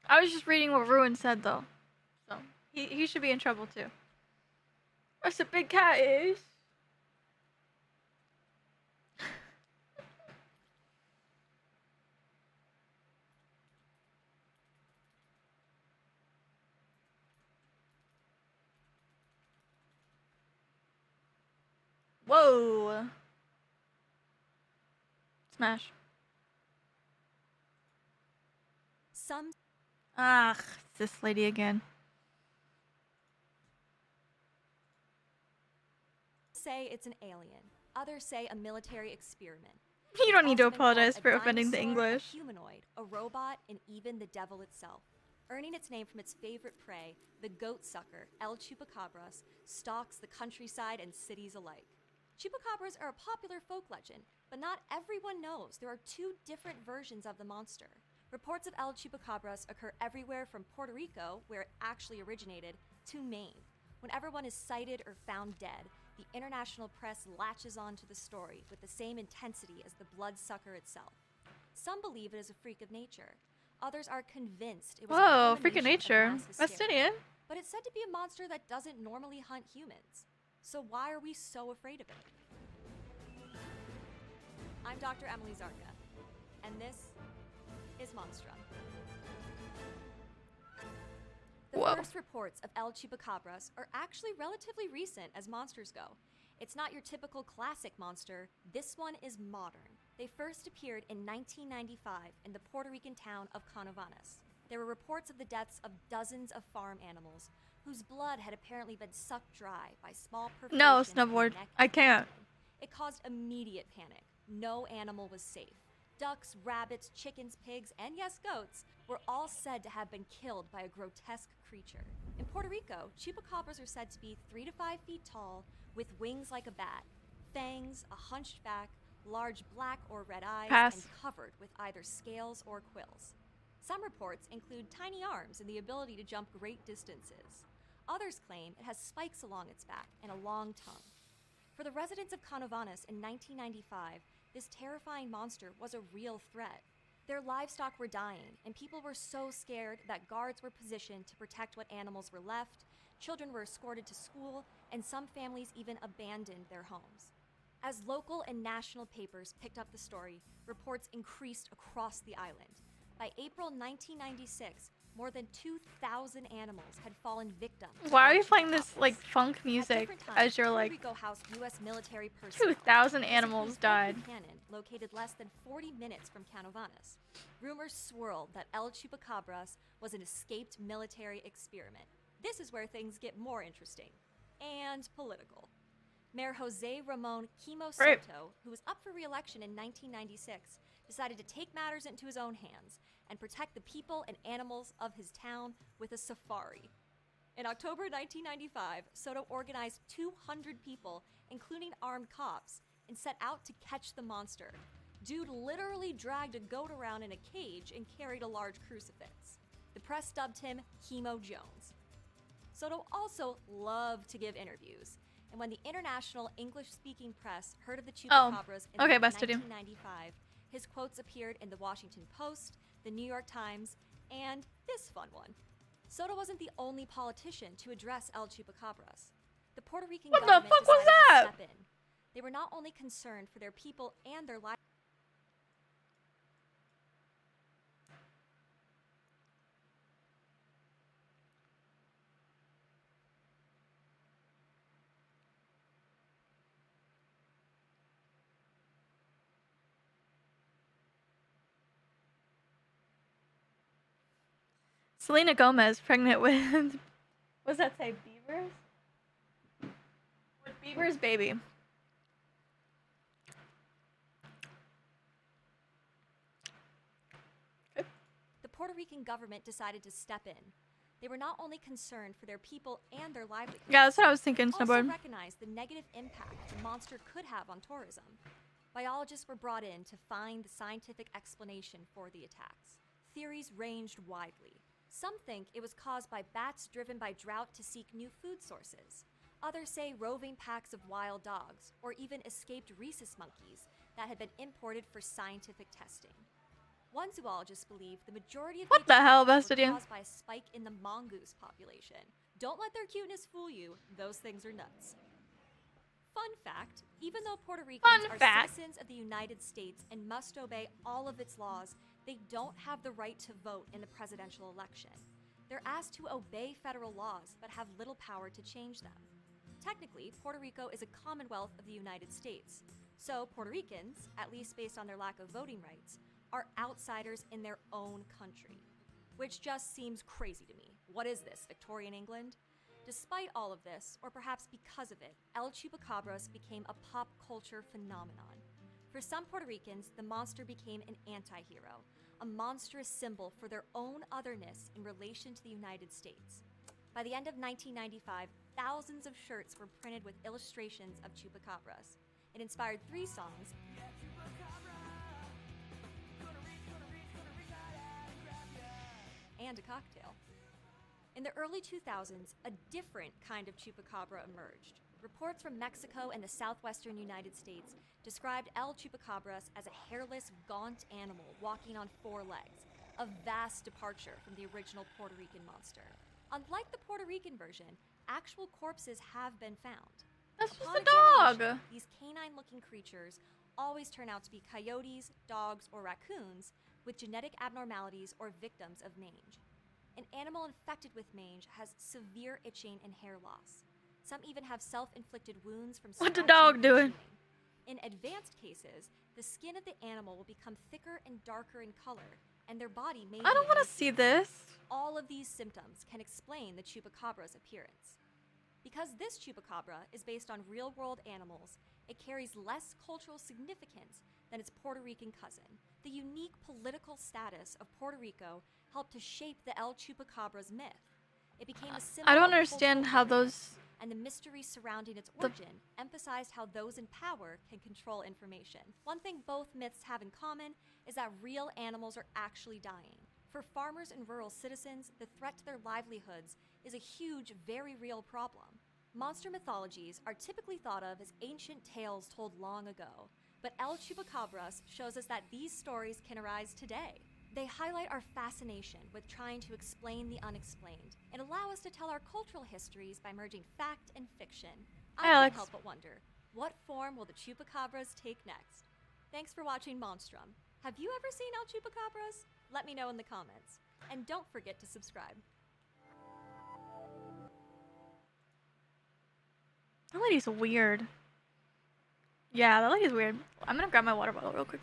I was just reading what Ruin said though, so he should be in trouble too. What's a big cat is? Whoa! Smash. Some It's this lady again. say it's an alien. Others say a military experiment. You don't need to Also been called apologize a for offending the dinosaur, English. A humanoid, a robot, and even the devil itself. Earning its name from its favorite prey, the goat sucker, El Chupacabras, stalks the countryside and cities alike. Chupacabras are a popular folk legend, but not everyone knows there are two different versions of the monster. Reports of El Chupacabras occur everywhere from Puerto Rico, where it actually originated, to Maine. Whenever one is sighted or found dead, the international press latches onto the story with the same intensity as the bloodsucker itself. Some believe it is a freak of nature. Others are convinced it was Whoa, a freak of nature. That's Bastinian. But it's said to be a monster that doesn't normally hunt humans. So why are we so afraid of it? I'm Dr. Emily Zarka, and this is Monstrum. The first reports of El Chupacabras are actually relatively recent as monsters go. It's not your typical classic monster, this one is modern. They first appeared in 1995 in the Puerto Rican town of Canovanas. There were reports of the deaths of dozens of farm animals whose blood had apparently been sucked dry by small perforations. No, in the snowboard. neck I and can't. abdomen. It caused immediate panic. No animal was safe. Ducks, rabbits, chickens, pigs, and yes, goats were all said to have been killed by a grotesque creature. In Puerto Rico, chupacabras are said to be 3 to 5 feet tall, with wings like a bat, fangs, a hunched back, large black or red eyes, and covered with either scales or quills. Some reports include tiny arms and the ability to jump great distances. Others claim it has spikes along its back and a long tongue. For the residents of Canovanas in 1995, this terrifying monster was a real threat. Their livestock were dying, and people were so scared that guards were positioned to protect what animals were left, children were escorted to school, and some families even abandoned their homes. As local and national papers picked up the story, reports increased across the island. By April 1996, more than 2,000 animals had fallen victim to Why are El you playing this Chupacabras. like funk At music different times, as you're Puerto like Rico housed U.S. military personnel. 2,000 animals Mexico's died? Volcan Canyon, located less than 40 minutes from Canovanas. Rumors swirled that El Chupacabras was an escaped military experiment. This is where things get more interesting and political. Mayor Jose Ramon Quimo Right. Soto, who was up for re-election in 1996, decided to take matters into his own hands and protect the people and animals of his town with a safari. In October 1995, Soto organized 200 people, including armed cops, and set out to catch the monster. Dude literally dragged a goat around in a cage and carried a large crucifix. The press dubbed him Chemo Jones. Soto also loved to give interviews, and when the international English-speaking press heard of the Chupacabras in okay, late busted you. 1995, his quotes appeared in the Washington Post, the New York Times, and this fun one. Soto wasn't the only politician to address El Chupacabras. The Puerto Rican What the government fuck was decided that? to step in. They were not only concerned for their people and their lives. Selena Gomez pregnant with what's that say? Beavers? With Beaver's baby. The Puerto Rican government decided to step in. They were not only concerned for their people and their livelihoods. Yeah, that's what I was thinking, but also Snowboard. recognized the negative impact the monster could have on tourism. Biologists were brought in to find the scientific explanation for the attacks. Theories ranged widely. Some think it was caused by bats driven by drought to seek new food sources. Others say roving packs of wild dogs, or even escaped rhesus monkeys that had been imported for scientific testing. One zoologist believed the majority of What the hell, attacks were busted you? caused by a spike in the mongoose population. Don't let their cuteness fool you; those things are nuts. Fun fact: even though Puerto Ricans are citizens of the United States and must obey all of its laws, they don't have the right to vote in the presidential election. They're asked to obey federal laws, but have little power to change them. Technically, Puerto Rico is a commonwealth of the United States, so Puerto Ricans, at least based on their lack of voting rights, are outsiders in their own country. Which just seems crazy to me. What is this, Victorian England? Despite all of this, or perhaps because of it, El Chupacabras became a pop culture phenomenon. For some Puerto Ricans, the monster became an anti-hero, a monstrous symbol for their own otherness in relation to the United States. By the end of 1995, thousands of shirts were printed with illustrations of Chupacabras. It inspired 3 songs, and a cocktail. In the early 2000s, a different kind of chupacabra emerged. Reports from Mexico and the southwestern United States described El Chupacabras as a hairless, gaunt animal walking on 4 legs, a vast departure from the original Puerto Rican monster. Unlike the Puerto Rican version, actual corpses have been found. That's just Upon a dog. examination, these canine-looking creatures always turn out to be coyotes, dogs, or raccoons with genetic abnormalities or victims of mange. An animal infected with mange has severe itching and hair loss. Some even have self-inflicted wounds from What the scratching dog and doing? chewing. In advanced cases, the skin of the animal will become thicker and darker in color, and their body may I don't want to see this. All of these symptoms can explain the chupacabra's appearance. Because this chupacabra is based on real-world animals, it carries less cultural significance than its Puerto Rican cousin. The unique political status of Puerto Rico helped to shape the El Chupacabra's myth. It became a symbol I don't of understand cultural how governance, those. and the mystery surrounding its origin emphasized how those in power can control information. One thing both myths have in common is that real animals are actually dying. For farmers and rural citizens, the threat to their livelihoods is a huge, very real problem. Monster mythologies are typically thought of as ancient tales told long ago, but El Chupacabras shows us that these stories can arise today. They highlight our fascination with trying to explain the unexplained and allow us to tell our cultural histories by merging fact and fiction. I Alex. can't help but wonder, what form will the Chupacabras take next? Thanks for watching Monstrum. Have you ever seen El Chupacabras? Let me know in the comments. And don't forget to subscribe. That lady's weird. Yeah, that lady's weird. I'm gonna grab my water bottle real quick.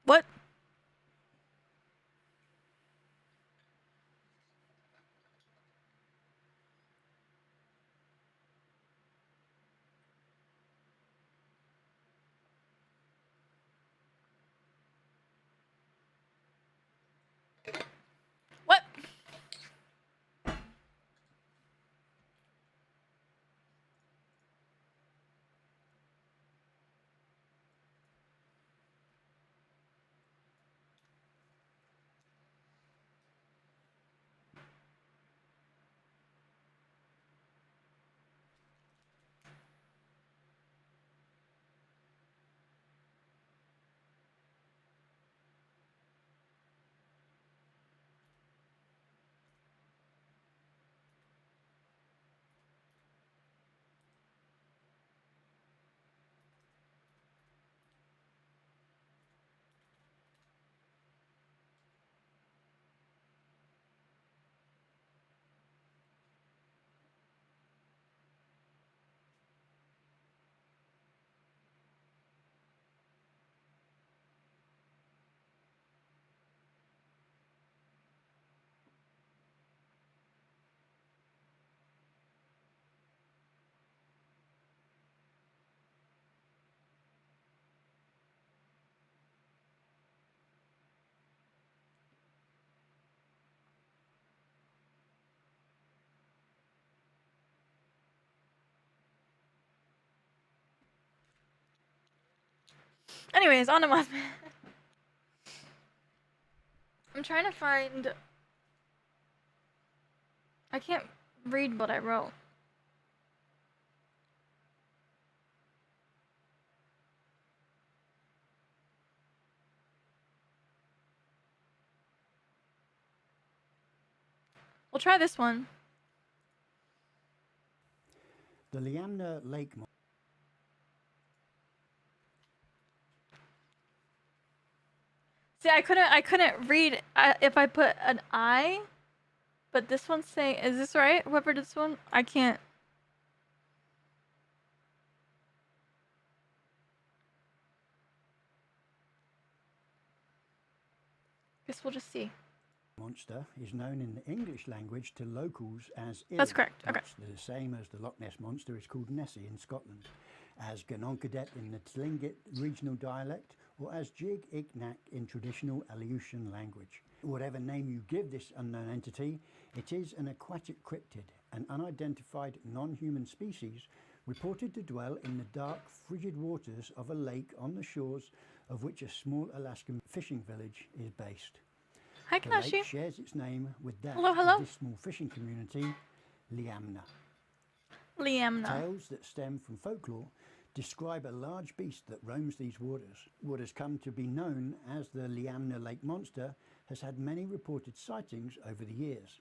What? What? Anyways, on to Mothman. I'm trying to find... I can't read what I wrote. We'll try this one. The Leander Lake Monster. See, I couldn't read if I put an I, but this one's saying, is this right? Whoever did this one, I can't. Guess we'll just see. Monster is known in the English language to locals as Illy. That's correct. Okay. Much the same as the Loch Ness Monster is called Nessie in Scotland, as Gononcadet in the Tlingit regional dialect, or as Jig Iknak in traditional Aleutian language. Whatever name you give this unknown entity, it is an aquatic cryptid, an unidentified non-human species reported to dwell in the dark, frigid waters of a lake on the shores of which a small Alaskan fishing village is based. Hi, The Kanashi. lake shares its name with that Hello, hello. of this small fishing community, Liamna. Liamna. Tales that stem from folklore describe a large beast that roams these waters. What has come to be known as the Liamna Lake Monster has had many reported sightings over the years.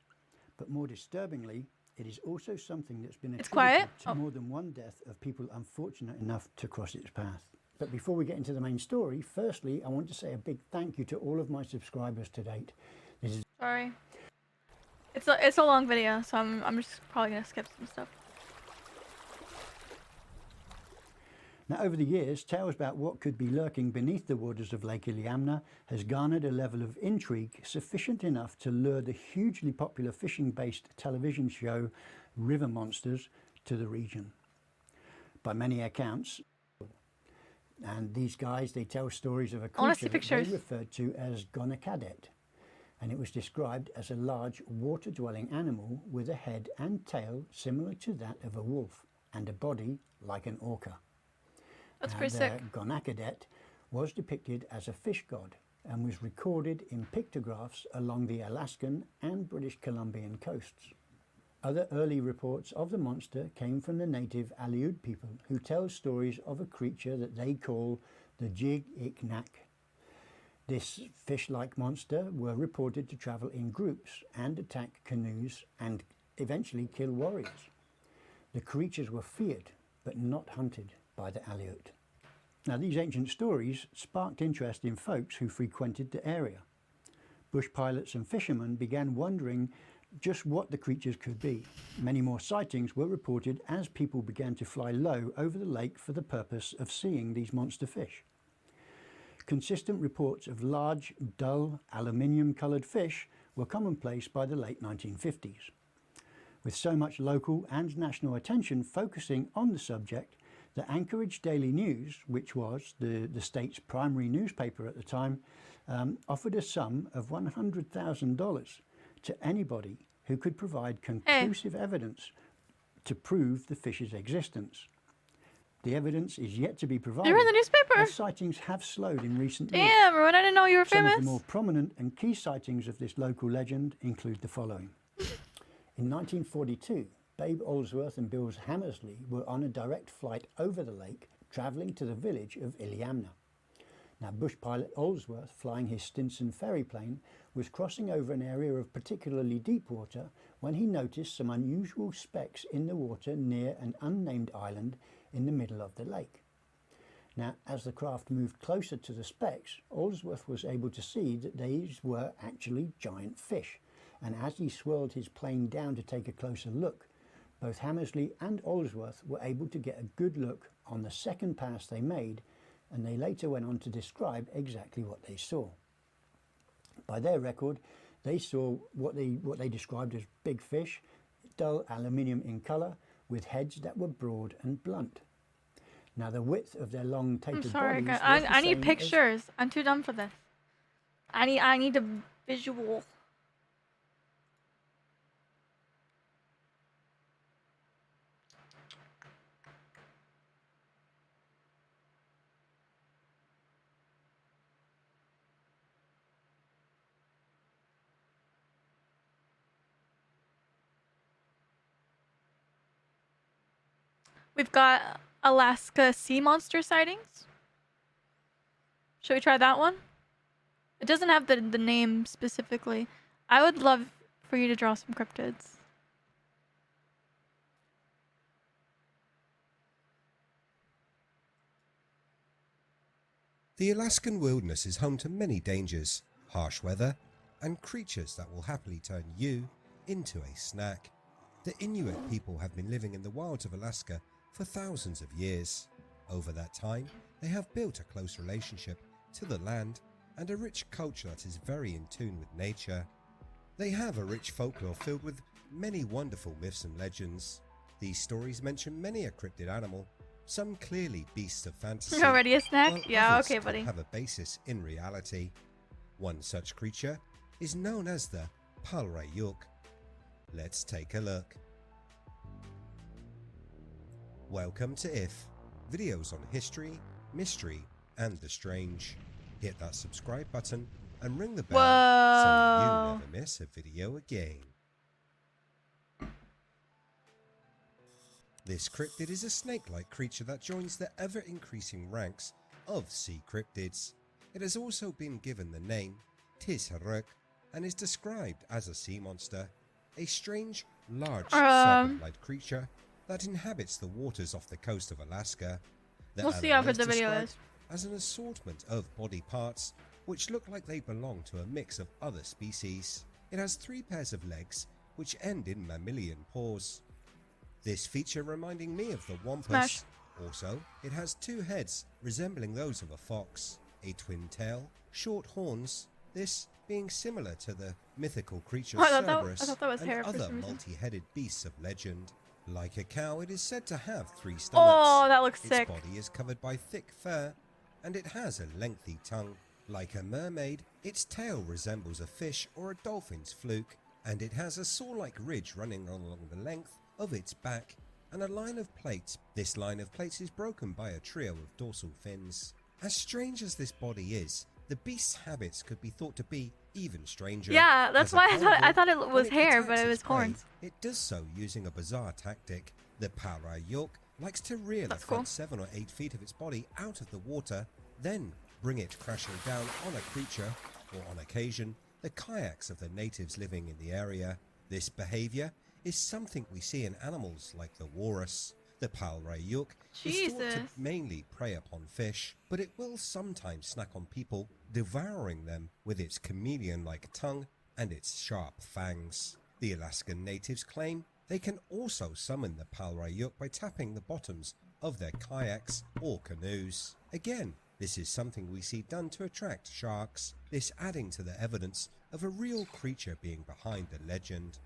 But more disturbingly, it is also something that's been attributed to more than one death of people unfortunate enough to cross its path. But before we get into the main story, firstly, I want to say a big thank you to all of my subscribers to date. This is Sorry. It's a long video, so I'm just probably gonna skip some stuff. Now, over the years, tales about what could be lurking beneath the waters of Lake Iliamna has garnered a level of intrigue sufficient enough to lure the hugely popular fishing-based television show River Monsters to the region. By many accounts, and these guys, they tell stories of a creature that they referred to as Gonakadet, and it was described as a large water-dwelling animal with a head and tail similar to that of a wolf and a body like an orca. That's pretty sick. Gonakadet was depicted as a fish god and was recorded in pictographs along the Alaskan and British Columbian coasts. Other early reports of the monster came from the native Aleut people, who tell stories of a creature that they call the Jig Iknak. This fish-like monster were reported to travel in groups and attack canoes and eventually kill warriors. The creatures were feared but not hunted by the Aleut. Now, these ancient stories sparked interest in folks who frequented the area. Bush pilots and fishermen began wondering just what the creatures could be. Many more sightings were reported as people began to fly low over the lake for the purpose of seeing these monster fish. Consistent reports of large, dull, aluminium-coloured fish were commonplace by the late 1950s. With so much local and national attention focusing on the subject, the Anchorage Daily News, which was the state's primary newspaper at the time, offered a sum of $100,000 to anybody who could provide conclusive evidence to prove the fish's existence. The evidence is yet to be provided. You're in the newspaper. As sightings have slowed in recent years. Damn, Rowan, I didn't know you were famous. Some of the more prominent and key sightings of this local legend include the following. In 1942, Babe Olsworth and Bill Hammersley were on a direct flight over the lake, travelling to the village of Iliamna. Now, bush pilot Olsworth, flying his Stinson ferry plane, was crossing over an area of particularly deep water when he noticed some unusual specks in the water near an unnamed island in the middle of the lake. Now, as the craft moved closer to the specks, Olsworth was able to see that these were actually giant fish, and as he swirled his plane down to take a closer look, both Hammersley and Olsworth were able to get a good look on the second pass they made, and they later went on to describe exactly what they saw. By their record, they saw what they described as big fish, dull aluminium in colour, with heads that were broad and blunt. Now, the width of their long tapered I'm sorry, bodies guys. was the I need same pictures. I'm too dumb for this. I need a visual. We've got Alaska sea monster sightings. Should we try that one? It doesn't have the name specifically. I would love for you to draw some cryptids. The Alaskan wilderness is home to many dangers, harsh weather, and creatures that will happily turn you into a snack. The Inuit people have been living in the wilds of Alaska for thousands of years. Over that time, they have built a close relationship to the land and a rich culture that is very in tune with nature. They have a rich folklore filled with many wonderful myths and legends. These stories mention many a cryptid animal, some clearly beasts of fantasy. You're already a snack? while Yeah, others okay, could buddy. have a basis in reality. One such creature is known as the Polar Yolk. Let's take a look. Welcome to IF, videos on history, mystery, and the strange. Hit that subscribe button and ring the bell so you never miss a video again. This cryptid is a snake-like creature that joins the ever-increasing ranks of sea cryptids. It has also been given the name Tisharuk and is described as a sea monster, a strange, large serpent-like creature that inhabits the waters off the coast of Alaska. The We'll see how animal good the video described is. as an assortment of body parts which look like they belong to a mix of other species. It has 3 pairs of legs which end in mammalian paws. This feature reminding me of the wampus. Smash. Also, it has 2 heads resembling those of a fox, a twin tail, short horns, this being similar to the mythical creature Oh, I Cerberus thought that was and hair for other some reason. multi-headed beasts of legend. Like a cow, it is said to have 3 stomachs. Oh, that looks its sick. body is covered by thick fur, and it has a lengthy tongue. Like a mermaid, its tail resembles a fish or a dolphin's fluke, and it has a saw-like ridge running along the length of its back and a line of plates. This line of plates is broken by a trio of dorsal fins. As strange as this body is, the beast's habits could be thought to be even stranger. Yeah, that's As a why I thought it carnivore, was when it hair, but attacks it was its prey, horns. it does so using a bizarre tactic. The Polar Yolk likes to rear the front 7 or 8 feet of its body out of the water, then bring it crashing down on a creature, or on occasion, the kayaks of the natives living in the area. This behavior is something we see in animals like the walrus. The Polar Yolk is thought to Jesus. mainly prey upon fish, but it will sometimes snack on people, devouring them with its chameleon-like tongue and its sharp fangs. The Alaskan natives claim they can also summon the Polar Yolk by tapping the bottoms of their kayaks or canoes. Again, this is something we see done to attract sharks, this adding to the evidence of a real creature being behind the legend.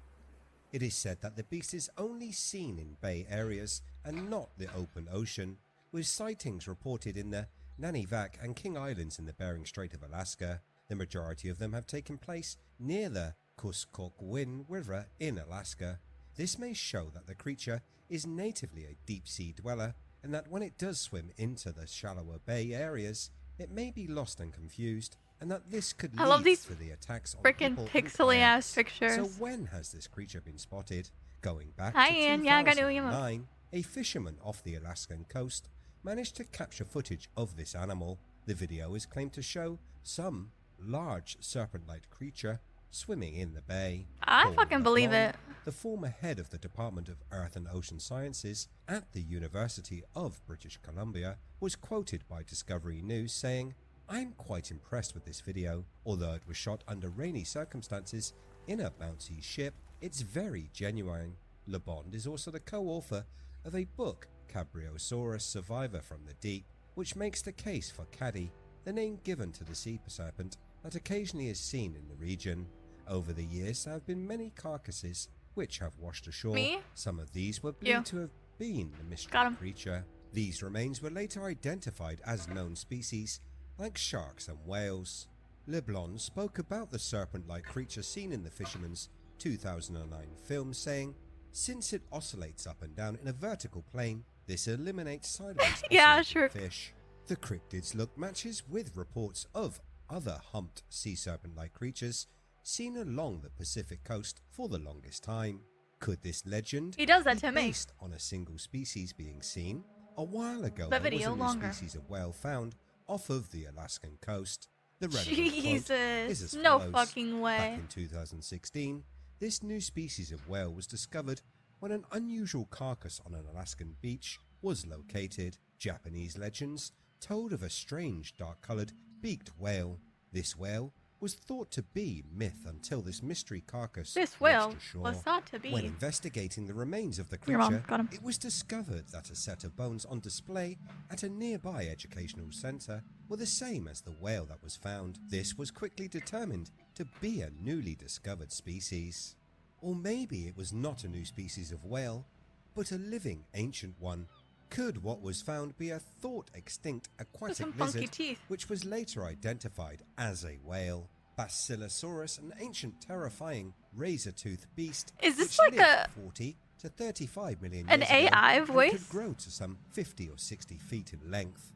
It is said that the beast is only seen in bay areas and not the open ocean, with sightings reported in the Nanivac and King Islands in the Bering Strait of Alaska. The majority of them have taken place near the Kuskokwin River in Alaska. This may show that the creature is natively a deep-sea dweller, and that when it does swim into the shallower bay areas, it may be lost and confused, and that this could I love lead these to the attacks on frickin' people and pixely ass kayaks. pictures. So when has this creature been spotted? Going back Hi, to Ian. Yeah, I got new emo. 2009, a fisherman off the Alaskan coast managed to capture footage of this animal. The video is claimed to show some large serpent-like creature swimming in the bay. I Paul fucking believe LeBlanc, it. the former head of the Department of Earth and Ocean Sciences at the University of British Columbia, was quoted by Discovery News saying, "I'm quite impressed with this video. Although it was shot under rainy circumstances in a bouncy ship, it's very genuine." LeBond is also the co-author of a book, Bacillusaurus Survivor from the Deep, which makes the case for Caddy, the name given to the sea serpent that occasionally is seen in the region. Over the years, there have been many carcasses which have washed ashore. Me? Some of these were You. believed to have been the mystery creature. These remains were later identified as known species, like sharks and whales. LeBlanc spoke about the serpent-like creature seen in the Fisherman's 2009 film, saying, "Since it oscillates up and down in a vertical plane, this eliminates sideways Yeah, oscillating sure. fish. The cryptid's look matches with reports of other humped sea serpent-like creatures seen along the Pacific coast for the longest time. Could this legend He does that be to me. based on a single species being seen? A while ago, The there was video a new longer. species of whale found off of the Alaskan coast. The relevant Jesus, quote is as no follows. fucking way. Back in 2016, this new species of whale was discovered when an unusual carcass on an Alaskan beach was located. Japanese legends told of a strange dark-colored beaked whale. This whale was thought to be myth until this mystery carcass This washed whale ashore. was thought to be. When investigating the remains of the Your mom creature, got him. it was discovered that a set of bones on display at a nearby educational centre were the same as the whale that was found. This was quickly determined to be a newly discovered species. Or maybe it was not a new species of whale, but a living ancient one, Could what was found be a thought extinct aquatic some funky lizard, teeth. which was later identified as a whale? Basilosaurus, an ancient terrifying razor-toothed beast, Is this which like lived 40 to 35 million an years AI ago voice? and could grow to some 50 or 60 feet in length.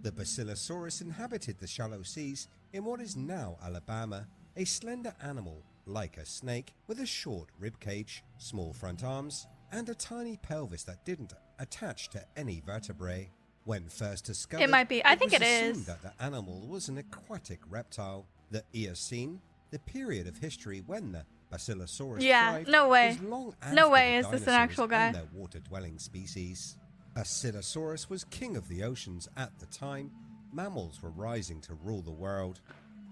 The Basilosaurus inhabited the shallow seas in what is now Alabama, a slender animal like a snake with a short rib cage, small front arms, and a tiny pelvis that didn't attach to any vertebrae. When first discovered, It might be. I think was it assumed is. that the animal was an aquatic reptile. The Eocene, the period of history when the Basilosaurus thrived, no way. was long after No way the is this an dinosaurs actual guy. and their water-dwelling species. Basilosaurus was king of the oceans at the time. Mammals were rising to rule the world.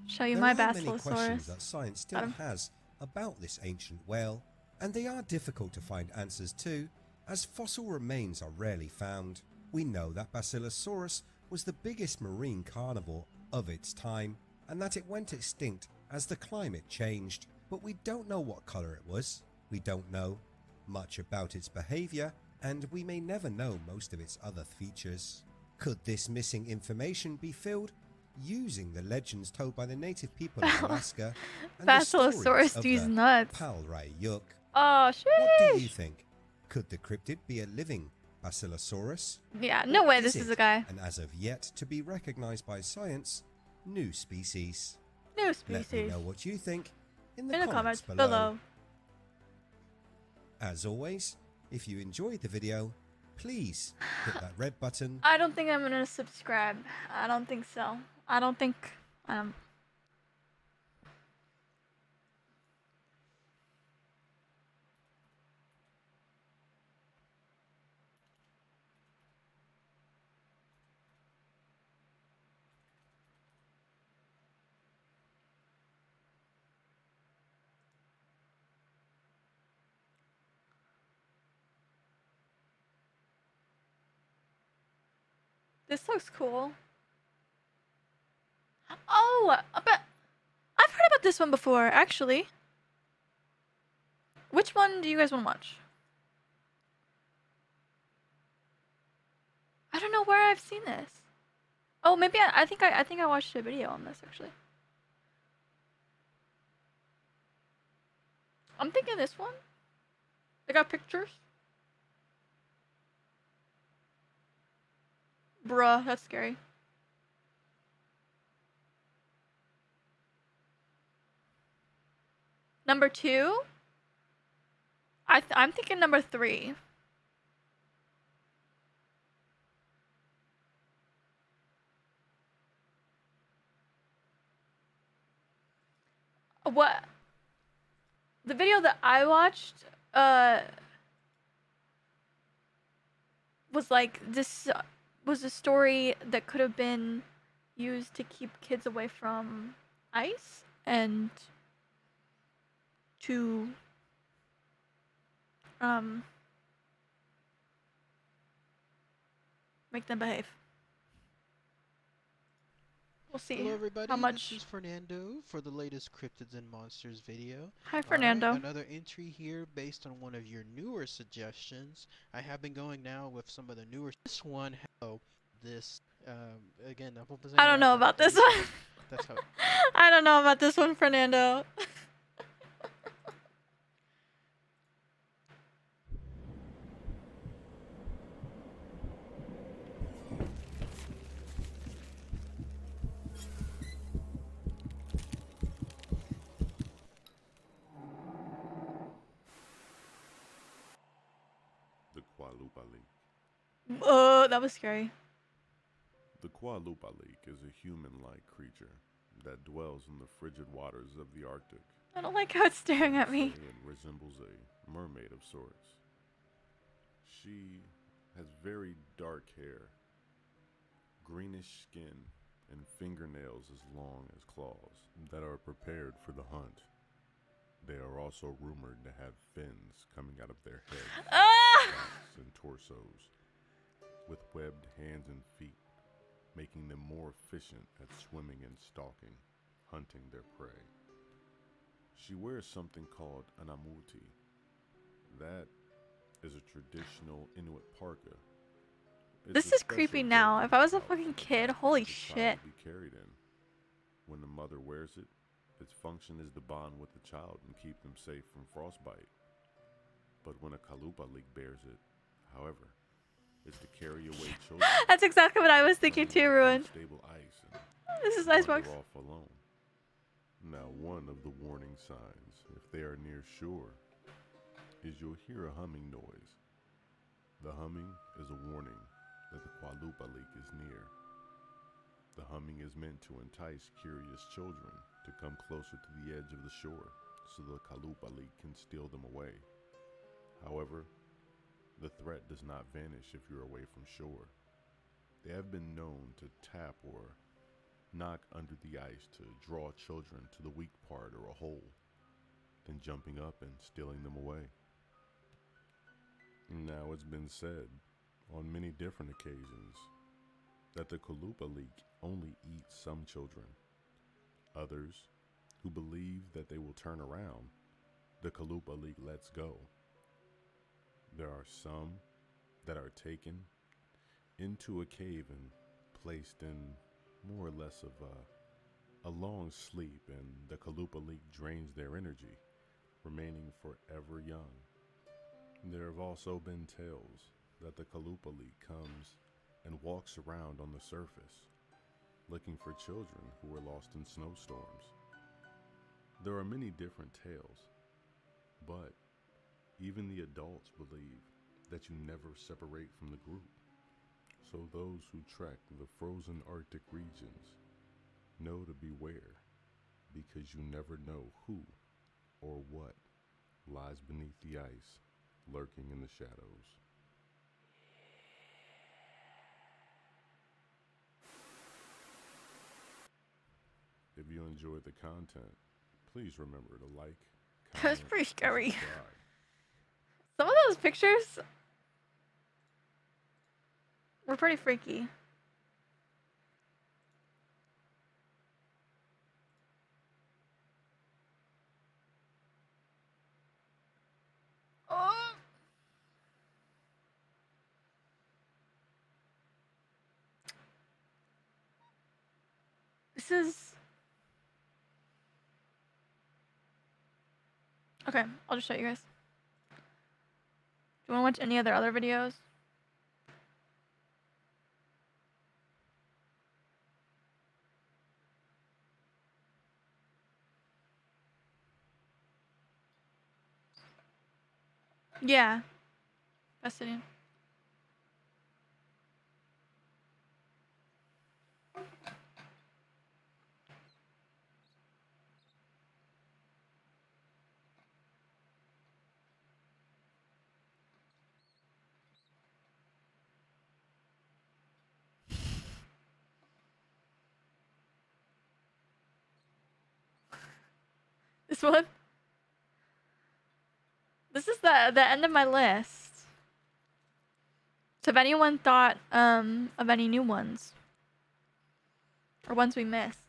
Show you There my are many questions Basilosaurus. that science still Got him. has about this ancient whale, and they are difficult to find answers to, as fossil remains are rarely found. We know that Basilosaurus was the biggest marine carnivore of its time, and that it went extinct as the climate changed, but we don't know what color it was. We don't know much about its behavior, and we may never know most of its other features. Could this missing information be filled using the legends told by the native people of Alaska and the stories Basilosaurus of dude's the nuts. Polar Yolk? Oh, shit. What do you think? Could the cryptid be a living Basilosaurus? Yeah, no Or way this is it a guy. an as of yet to be recognized by science new species? New Let me species. know what you think in the, In the comments, comments below. As always, if you enjoyed the video, please hit that red button. I don't think I'm gonna subscribe. I don't think so. I don't think. This looks cool. Oh, but I've heard about this one before, actually. Which one do you guys want to watch? I don't know where I've seen this. Oh, maybe I think I watched a video on this actually. I'm thinking this one. They got pictures. Bruh, that's scary. Number 2? I'm thinking number 3. What? The video that I watched, was like, this was a story that could have been used to keep kids away from ice and to make them behave. We'll see. Hello everybody, how much. this is Fernando for the latest Cryptids and Monsters video. Hi, Fernando. Another entry here based on one of your newer suggestions. I have been going now with some of the newer. This one, again, I don't know about this one. That's how. I don't know about this one, Fernando. The Qualupa Leak. That was scary. The Qualupa Leak is a human-like creature that dwells in the frigid waters of the Arctic. I don't like how it's staring at me. It resembles a mermaid of sorts. She has very dark hair, greenish skin, and fingernails as long as claws that are prepared for the hunt. They are also rumored to have fins coming out of their heads, backs, and torsos, with webbed hands and feet, making them more efficient at swimming and stalking, hunting their prey. She wears something called an amuti. That is a traditional Inuit parka This is creepy now. If I was a fucking kid, holy shit. Be carried in. When the mother wears it, its function is to bond with the child and keep them safe from frostbite. But when a Kalupalik bears it, however, is to carry away children. That's exactly what I was thinking too, Ruin. Stable ice and This is Icebox. off alone. Now, one of the warning signs, if they are near shore, is you'll hear a humming noise. The humming is a warning that the Kalupalik is near. The humming is meant to entice curious children to come closer to the edge of the shore so the Kalupalik can steal them away. However, the threat does not vanish if you're away from shore. They have been known to tap or knock under the ice to draw children to the weak part or a hole, then jumping up and stealing them away. Now, it's been said on many different occasions that the Kalupalik only eat some children. Others, who believe that they will turn around, the Kalupalik lets go. There are some that are taken into a cave and placed in more or less of a long sleep, and the Kalupalik drains their energy, remaining forever young. There have also been tales that the Kalupalik comes and walks around on the surface, looking for children who are lost in snowstorms. There are many different tales, but even the adults believe that you never separate from the group. So those who trek the frozen Arctic regions know to beware, because you never know who or what lies beneath the ice, lurking in the shadows. If you enjoyed the content, please remember to like, That's comment, pretty scary. subscribe. Some of those pictures were pretty freaky. Oh. This is... Okay, I'll just show you guys. Do you want to watch any other videos? Yeah. Fascinating. This one? This is the end of my list. So if anyone thought of any new ones or ones we missed.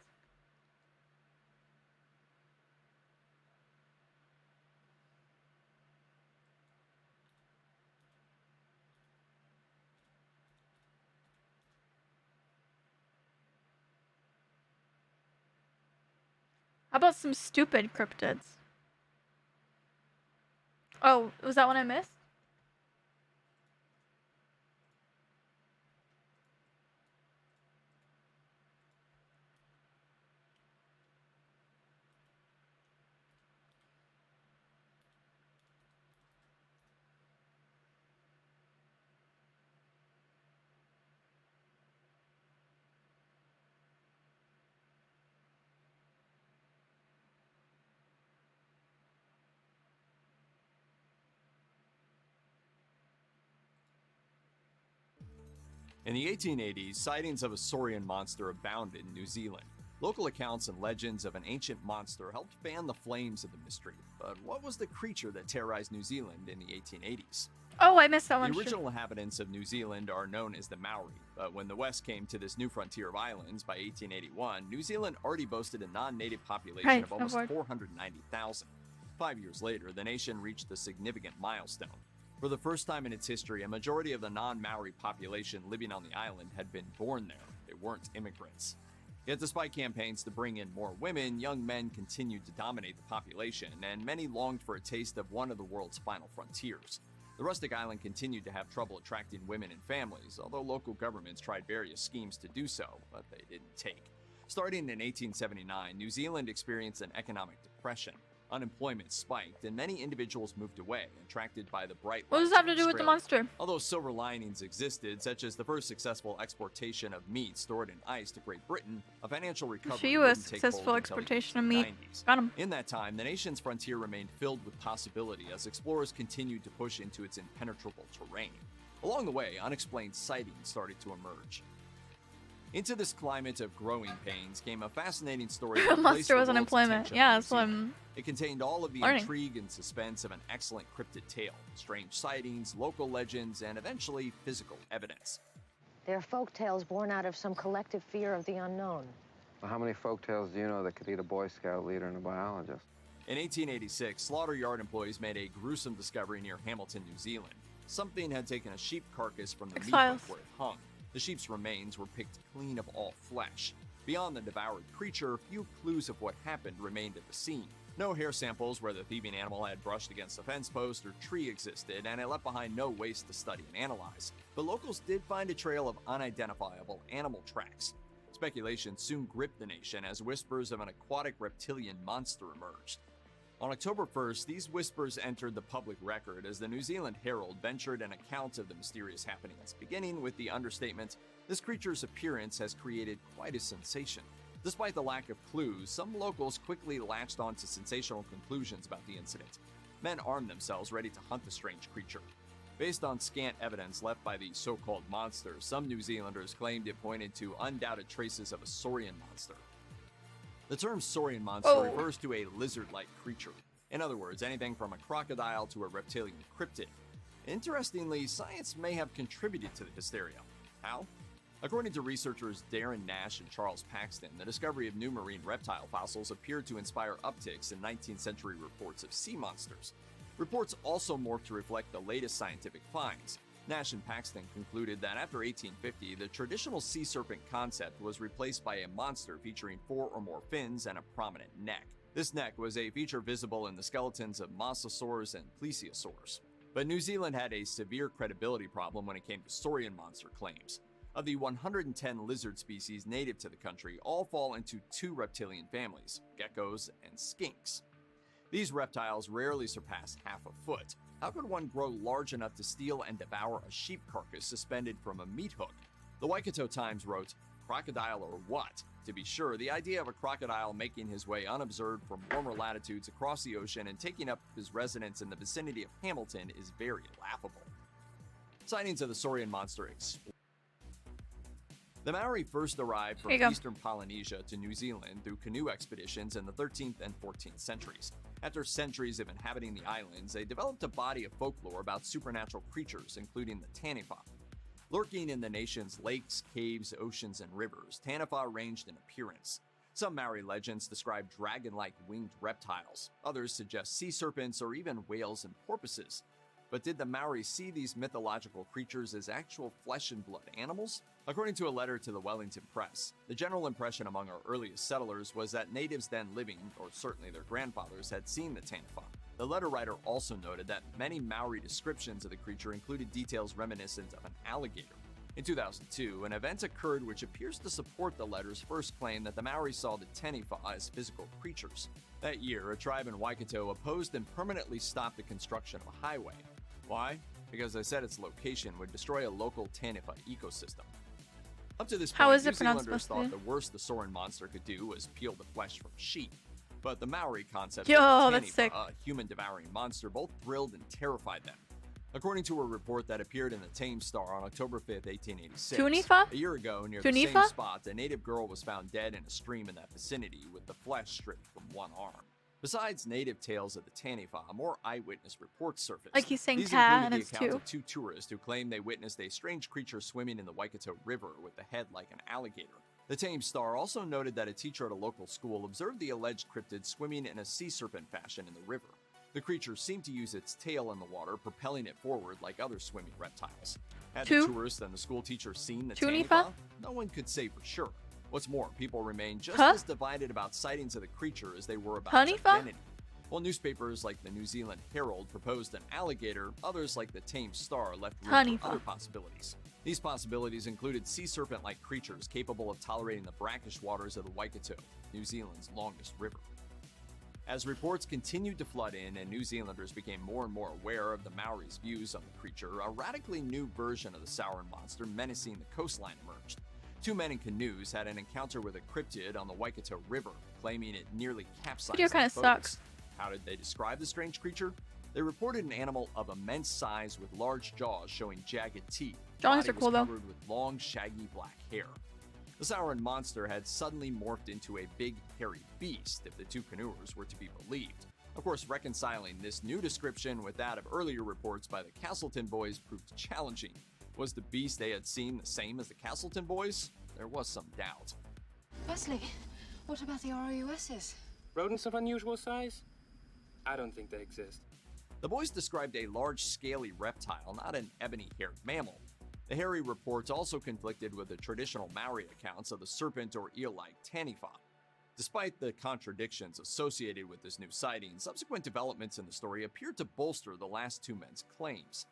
How about some stupid cryptids? Oh, was that one I missed? In the 1880s, sightings of a saurian monster abounded in New Zealand. Local accounts and legends of an ancient monster helped fan the flames of the mystery. But what was the creature that terrorized New Zealand in the 1880s? Oh, I missed that one. The original inhabitants of New Zealand are known as the Maori, but when the West came to this new frontier of islands by 1881, New Zealand already boasted a non-native population of almost 490,000. 5 years later, the nation reached a significant milestone. For the first time in its history, a majority of the non-Maori population living on the island had been born there. They weren't immigrants. Yet despite campaigns to bring in more women, young men continued to dominate the population, and many longed for a taste of one of the world's final frontiers. The rustic island continued to have trouble attracting women and families, although local governments tried various schemes to do so, but they didn't take. Starting in 1879, New Zealand experienced an economic depression. Unemployment spiked, and many individuals moved away, attracted by the bright What does lights this have of to do with the Australia. monster? Although silver linings existed, such as the first successful exportation of meat stored in ice to Great Britain, a financial recovery She was wouldn't take successful hold until the exportation of meat. 1890s. Got him. In that time, the nation's frontier remained filled with possibility as explorers continued to push into its impenetrable terrain. Along the way, unexplained sightings started to emerge. Into this climate of growing pains came a fascinating story that placed Monster the was world's unemployment. attention Yeah, on that's New what Zealand. I'm It contained all of the learning. intrigue and suspense of an excellent cryptid tale, strange sightings, local legends, and eventually physical evidence. They're folk tales born out of some collective fear of the unknown. Well, how many folk tales do you know that could eat a Boy Scout leader and a biologist? In 1886, slaughter yard employees made a gruesome discovery near Hamilton, New Zealand. Something had taken a sheep carcass from the meat X-Files. hook where it hung. The sheep's remains were picked clean of all flesh. Beyond the devoured creature, few clues of what happened remained at the scene. No hair samples where the thieving animal had brushed against a fence post or tree existed, and it left behind no waste to study and analyze. But locals did find a trail of unidentifiable animal tracks. Speculation soon gripped the nation as whispers of an aquatic reptilian monster emerged. On October 1st, these whispers entered the public record as the New Zealand Herald ventured an account of the mysterious happenings, beginning with the understatement, "This creature's appearance has created quite a sensation." Despite the lack of clues, some locals quickly latched on to sensational conclusions about the incident. Men armed themselves ready to hunt the strange creature. Based on scant evidence left by the so-called monster, some New Zealanders claimed it pointed to undoubted traces of a saurian monster. The term saurian monster refers to a lizard-like creature. In other words, anything from a crocodile to a reptilian cryptid. Interestingly, science may have contributed to the hysteria. How? According to researchers Darren Nash and Charles Paxton, the discovery of new marine reptile fossils appeared to inspire upticks in 19th century reports of sea monsters. Reports also morphed to reflect the latest scientific finds. Nash and Paxton concluded that after 1850, the traditional sea serpent concept was replaced by a monster featuring 4 or more fins and a prominent neck. This neck was a feature visible in the skeletons of Basilosaurus and Plesiosaurus. But New Zealand had a severe credibility problem when it came to saurian monster claims. Of the 110 lizard species native to the country, all fall into 2 reptilian families, geckos and skinks. These reptiles rarely surpass half a foot. How could one grow large enough to steal and devour a sheep carcass suspended from a meat hook? The Waikato Times wrote, "Crocodile or what?" To be sure, the idea of a crocodile making his way unobserved from warmer latitudes across the ocean and taking up his residence in the vicinity of Hamilton is very laughable. Sightings of the saurian monster explode. The Maori first arrived from eastern Polynesia to New Zealand through canoe expeditions in the 13th and 14th centuries. After centuries of inhabiting the islands, they developed a body of folklore about supernatural creatures, including the Taniwha. Lurking in the nation's lakes, caves, oceans, and rivers, Taniwha ranged in appearance. Some Maori legends describe dragon-like winged reptiles. Others suggest sea serpents or even whales and porpoises. But did the Maori see these mythological creatures as actual flesh and blood animals? According to a letter to the Wellington Press, the general impression among our earliest settlers was that natives then living, or certainly their grandfathers, had seen the Taniwha. The letter writer also noted that many Maori descriptions of the creature included details reminiscent of an alligator. In 2002, an event occurred which appears to support the letter's first claim that the Maori saw the Taniwha as physical creatures. That year, a tribe in Waikato opposed and permanently stopped the construction of a highway. Why? Because they said its location would destroy a local Taniwha ecosystem. Up to this point, New Zealanders thought the worst the saurian monster could do was peel the flesh from sheep. But the Maori concept of the Taniwha, a human-devouring monster, both thrilled and terrified them. According to a report that appeared in the Thames Star on October 5th, 1886, a year ago near the same spot, a native girl was found dead in a stream in that vicinity with the flesh stripped from one arm. Besides native tales of the Taniwha, more eyewitness reports surfaced. Like he's saying These ta included and the it's accounts 2. of 2 tourists who claimed they witnessed a strange creature swimming in the Waikato River with a head like an alligator. The Thames Star also noted that a teacher at a local school observed the alleged cryptid swimming in a sea serpent fashion in the river. The The creature seemed to use its tail in the water, propelling it forward like other swimming reptiles. Had the tourists and the school teacher seen the Tanifa? No one could say for sure. What's more, people remain just as divided about sightings of the creature as they were about its identity. While newspapers like the New Zealand Herald proposed an alligator, others like the Thames Star left room for other possibilities. These possibilities included sea serpent-like creatures capable of tolerating the brackish waters of the Waikato, New Zealand's longest river. As reports continued to flood in and New Zealanders became more and more aware of the Maoris' views on the creature, a radically new version of the Sauron monster menacing the coastline emerged. Two men in canoes had an encounter with a cryptid on the Waikato River, claiming it nearly capsized Video kind of sucks. How did they describe the strange creature? They reported an animal of immense size with large jaws showing jagged teeth. Jaws are cool though. Covered with long, shaggy black hair. The Sauron monster had suddenly morphed into a big, hairy beast, if the two canoers were to be believed. Of course, reconciling this new description with that of earlier reports by the Castleton boys proved challenging. Was the beast they had seen the same as the Castleton boys? There was some doubt. Wesley, what about the ROUSs? Rodents of unusual size? I don't think they exist. The boys described a large, scaly reptile, not an ebony-haired mammal. The hairy reports also conflicted with the traditional Maori accounts of the serpent or eel-like Tanifa. Despite the contradictions associated with this new sighting, subsequent developments in the story appeared to bolster the last two men's claims.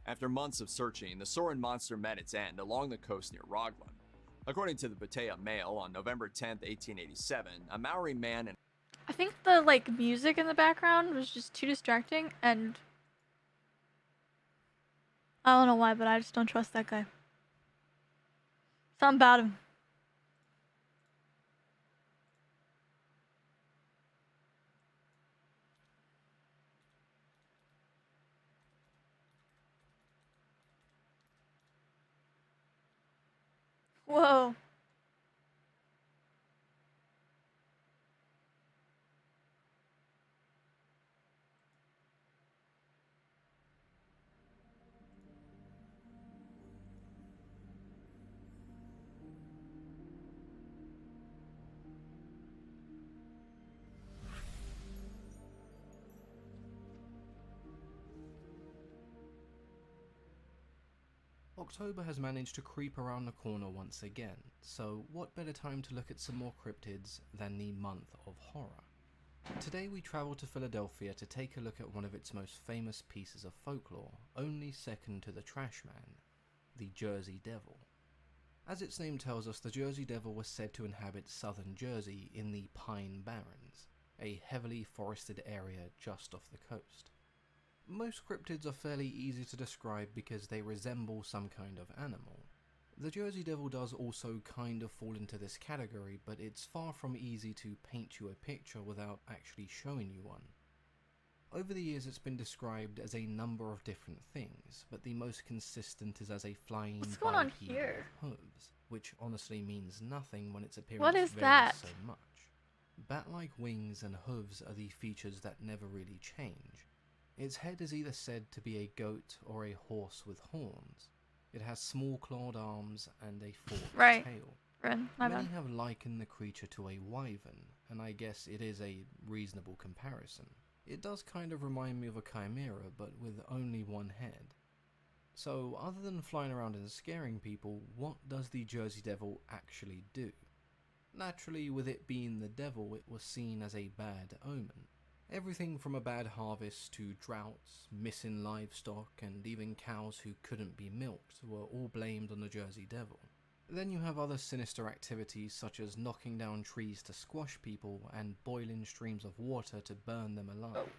After months of searching, the Sauron monster met its end along the coast near Raglan. According to the Batea Mail, on November 10, 1887, a Maori man and I think the music in the background was just too distracting, and I don't know why, but I just don't trust that guy. Something about him. Whoa. October has managed to creep around the corner once again, so what better time to look at some more cryptids than the month of horror? Today we travel to Philadelphia to take a look at one of its most famous pieces of folklore, only second to the Trash Man, the Jersey Devil. As its name tells us, the Jersey Devil was said to inhabit southern Jersey in the Pine Barrens, a heavily forested area just off the coast. Most cryptids are fairly easy to describe because they resemble some kind of animal. The Jersey Devil does also kind of fall into this category, but it's far from easy to paint you a picture without actually showing you one. Over the years it's been described as a number of different things, but the most consistent is as a flying biped with hooves, which honestly means nothing when its appearance varies so much. Bat-like wings and hooves are the features that never really change. Its head is either said to be a goat or a horse with horns. It has small clawed arms and a forked tail. Many have likened the creature to a wyvern, and I guess it is a reasonable comparison. It does kind of remind me of a chimera, but with only one head. So, other than flying around and scaring people, what does the Jersey Devil actually do? Naturally, with it being the devil, it was seen as a bad omen. Everything from a bad harvest to droughts, missing livestock, and even cows who couldn't be milked were all blamed on the Jersey Devil. Then you have other sinister activities such as knocking down trees to squash people and boiling streams of water to burn them alive.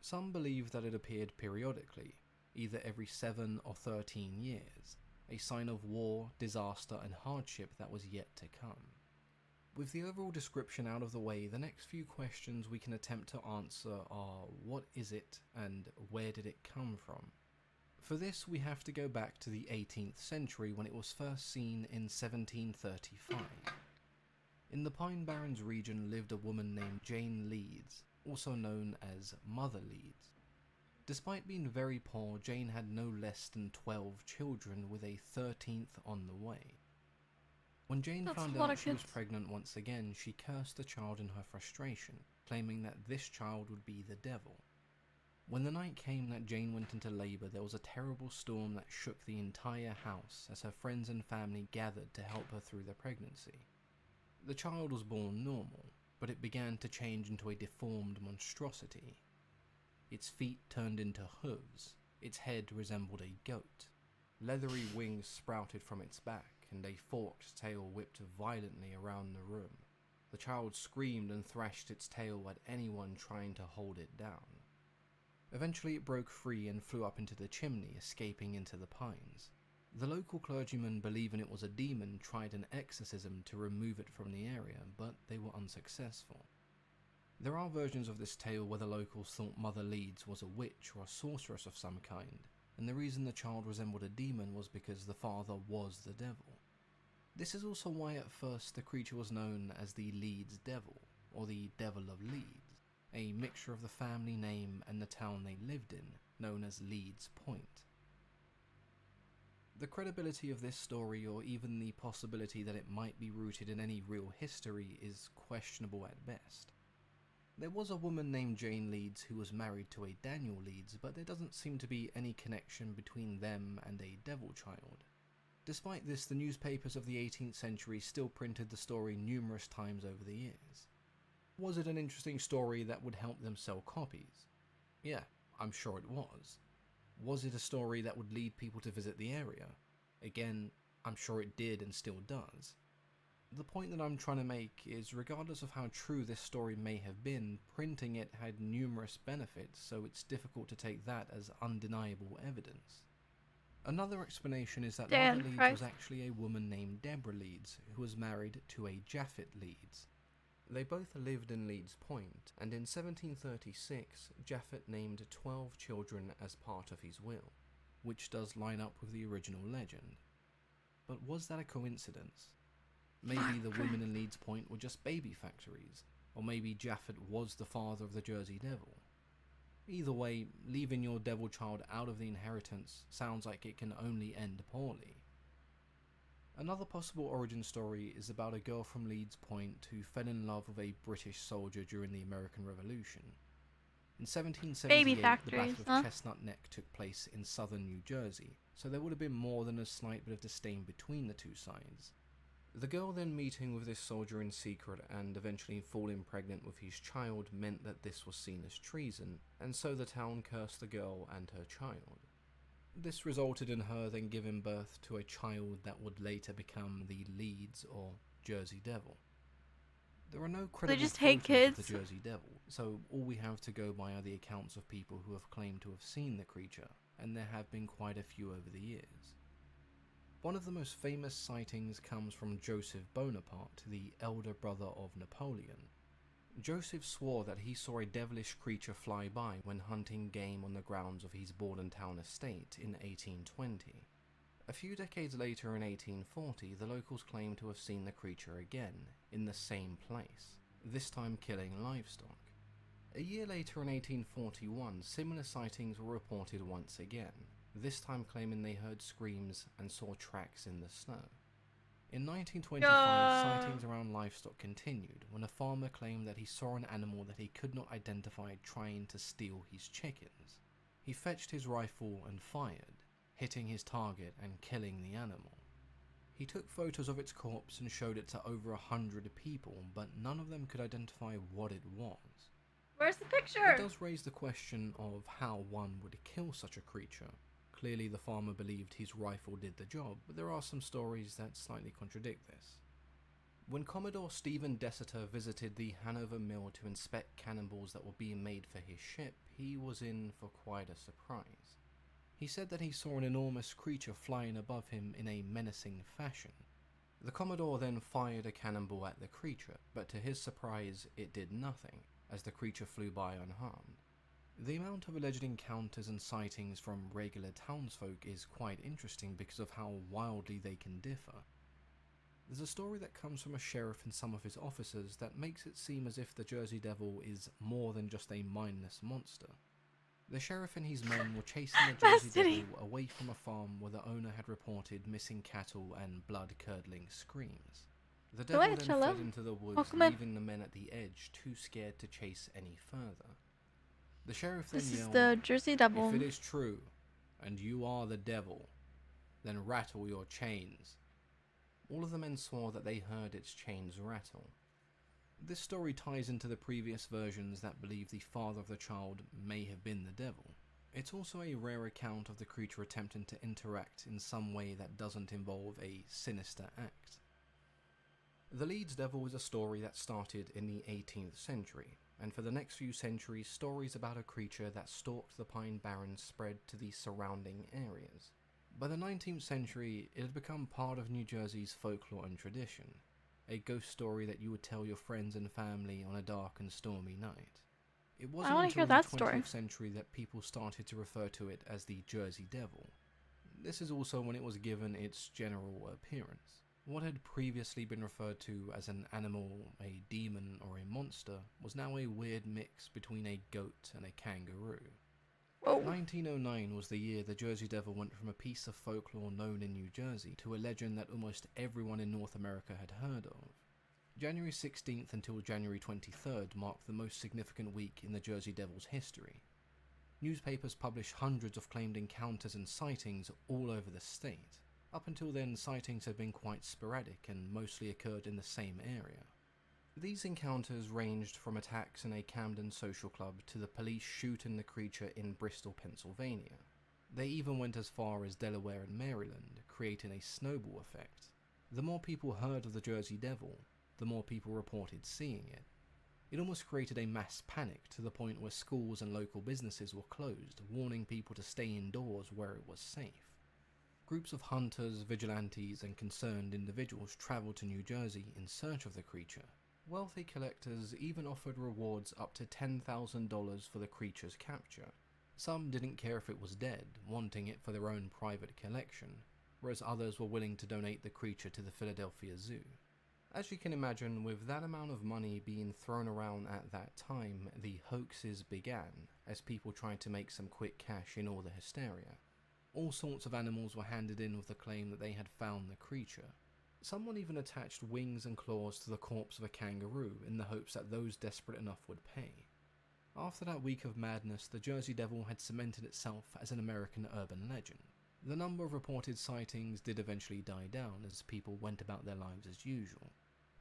Some believe that it appeared periodically, either every 7 or 13 years, a sign of war, disaster, and hardship that was yet to come. With the overall description out of the way, the next few questions we can attempt to answer are what is it and where did it come from? For this we have to go back to the 18th century when it was first seen in 1735. In the Pine Barrens region lived a woman named Jane Leeds, also known as Mother Leeds. Despite being very poor, Jane had no less than 12 children with a 13th on the way. When Jane That's found a lot out of she was kids. pregnant once again, she cursed the child in her frustration, claiming that this child would be the devil. When the night came that Jane went into labour, there was a terrible storm that shook the entire house as her friends and family gathered to help her through the pregnancy. The child was born normal, but it began to change into a deformed monstrosity. Its feet turned into hooves, its head resembled a goat, leathery wings sprouted from its back, and a forked tail whipped violently around the room. The child screamed and thrashed its tail at anyone trying to hold it down. Eventually it broke free and flew up into the chimney, escaping into the pines. The local clergyman, believing it was a demon, tried an exorcism to remove it from the area, but they were unsuccessful. There are versions of this tale where the locals thought Mother Leeds was a witch or a sorceress of some kind, and the reason the child resembled a demon was because the father was the devil. This is also why at first the creature was known as the Leeds Devil, or the Devil of Leeds, a mixture of the family name and the town they lived in, known as Leeds Point. The credibility of this story, or even the possibility that it might be rooted in any real history, is questionable at best. There was a woman named Jane Leeds who was married to a Daniel Leeds, but there doesn't seem to be any connection between them and a devil child. Despite this, the newspapers of the 18th century still printed the story numerous times over the years. Was it an interesting story that would help them sell copies? Yeah, I'm sure it was. Was it a story that would lead people to visit the area? Again, I'm sure it did and still does. The point that I'm trying to make is, regardless of how true this story may have been, printing it had numerous benefits, so it's difficult to take that as undeniable evidence. Another explanation is that Mother Leeds was actually a woman named Deborah Leeds, who was married to a Japhet Leeds. They both lived in Leeds Point, and in 1736, Japhet named 12 children as part of his will, which does line up with the original legend. But was that a coincidence? Maybe the women in Leeds Point were just baby factories, or maybe Japhet was the father of the Jersey Devil. Either way, leaving your devil child out of the inheritance sounds like it can only end poorly. Another possible origin story is about a girl from Leeds Point who fell in love with a British soldier during the American Revolution. In 1778, the Battle of Chestnut Neck took place in southern New Jersey, so there would have been more than a slight bit of disdain between the two sides. The girl then meeting with this soldier in secret and eventually falling pregnant with his child meant that this was seen as treason, and so the town cursed the girl and her child. This resulted in her then giving birth to a child that would later become the Leeds or Jersey Devil. There are no credible photos of the Jersey Devil, so all we have to go by are the accounts of people who have claimed to have seen the creature, and there have been quite a few over the years. One of the most famous sightings comes from Joseph Bonaparte, the elder brother of Napoleon. Joseph swore that he saw a devilish creature fly by when hunting game on the grounds of his Bordentown estate in 1820. A few decades later in 1840, the locals claimed to have seen the creature again, in the same place, this time killing livestock. A year later in 1841, similar sightings were reported once again, this time claiming they heard screams and saw tracks in the snow. In 1925, sightings around livestock continued when a farmer claimed that he saw an animal that he could not identify trying to steal his chickens. He fetched his rifle and fired, hitting his target and killing the animal. He took photos of its corpse and showed it to over 100 people, but none of them could identify what it was. Where's the picture? It does raise the question of how one would kill such a creature. Clearly the farmer believed his rifle did the job, but there are some stories that slightly contradict this. When Commodore Stephen Dessiter visited the Hanover Mill to inspect cannonballs that were being made for his ship, he was in for quite a surprise. He said that he saw an enormous creature flying above him in a menacing fashion. The Commodore then fired a cannonball at the creature, but to his surprise it did nothing, as the creature flew by unharmed. The amount of alleged encounters and sightings from regular townsfolk is quite interesting because of how wildly they can differ. There's a story that comes from a sheriff and some of his officers that makes it seem as if the Jersey Devil is more than just a mindless monster. The sheriff and his men were chasing the Jersey Devil away from a farm where the owner had reported missing cattle and blood-curdling screams. The devil then fled into the woods, leaving the men at the edge too scared to chase any further. The sheriff then yelled, "This is the Jersey Devil. If it is true, and you are the devil, then rattle your chains." All of the men swore that they heard its chains rattle. This story ties into the previous versions that believe the father of the child may have been the devil. It's also a rare account of the creature attempting to interact in some way that doesn't involve a sinister act. The Leeds Devil is a story that started in the 18th century, and for the next few centuries, stories about a creature that stalked the Pine Barrens spread to the surrounding areas. By the 19th century, it had become part of New Jersey's folklore and tradition, a ghost story that you would tell your friends and family on a dark and stormy night. It wasn't until the 20th century that people started to refer to it as the Jersey Devil. This is also when it was given its general appearance. What had previously been referred to as an animal, a demon, or a monster was now a weird mix between a goat and a kangaroo. 1909 was the year the Jersey Devil went from a piece of folklore known in New Jersey to a legend that almost everyone in North America had heard of. January 16th until January 23rd marked the most significant week in the Jersey Devil's history. Newspapers published hundreds of claimed encounters and sightings all over the state. Up until then, sightings had been quite sporadic and mostly occurred in the same area. These encounters ranged from attacks in a Camden social club to the police shooting the creature in Bristol, Pennsylvania. They even went as far as Delaware and Maryland, creating a snowball effect. The more people heard of the Jersey Devil, the more people reported seeing it. It almost created a mass panic to the point where schools and local businesses were closed, warning people to stay indoors where it was safe. Groups of hunters, vigilantes, and concerned individuals traveled to New Jersey in search of the creature. Wealthy collectors even offered rewards up to $10,000 for the creature's capture. Some didn't care if it was dead, wanting it for their own private collection, whereas others were willing to donate the creature to the Philadelphia Zoo. As you can imagine, with that amount of money being thrown around at that time, the hoaxes began, as people tried to make some quick cash in all the hysteria. All sorts of animals were handed in with the claim that they had found the creature. Someone even attached wings and claws to the corpse of a kangaroo in the hopes that those desperate enough would pay. After that week of madness, the Jersey Devil had cemented itself as an American urban legend. The number of reported sightings did eventually die down as people went about their lives as usual.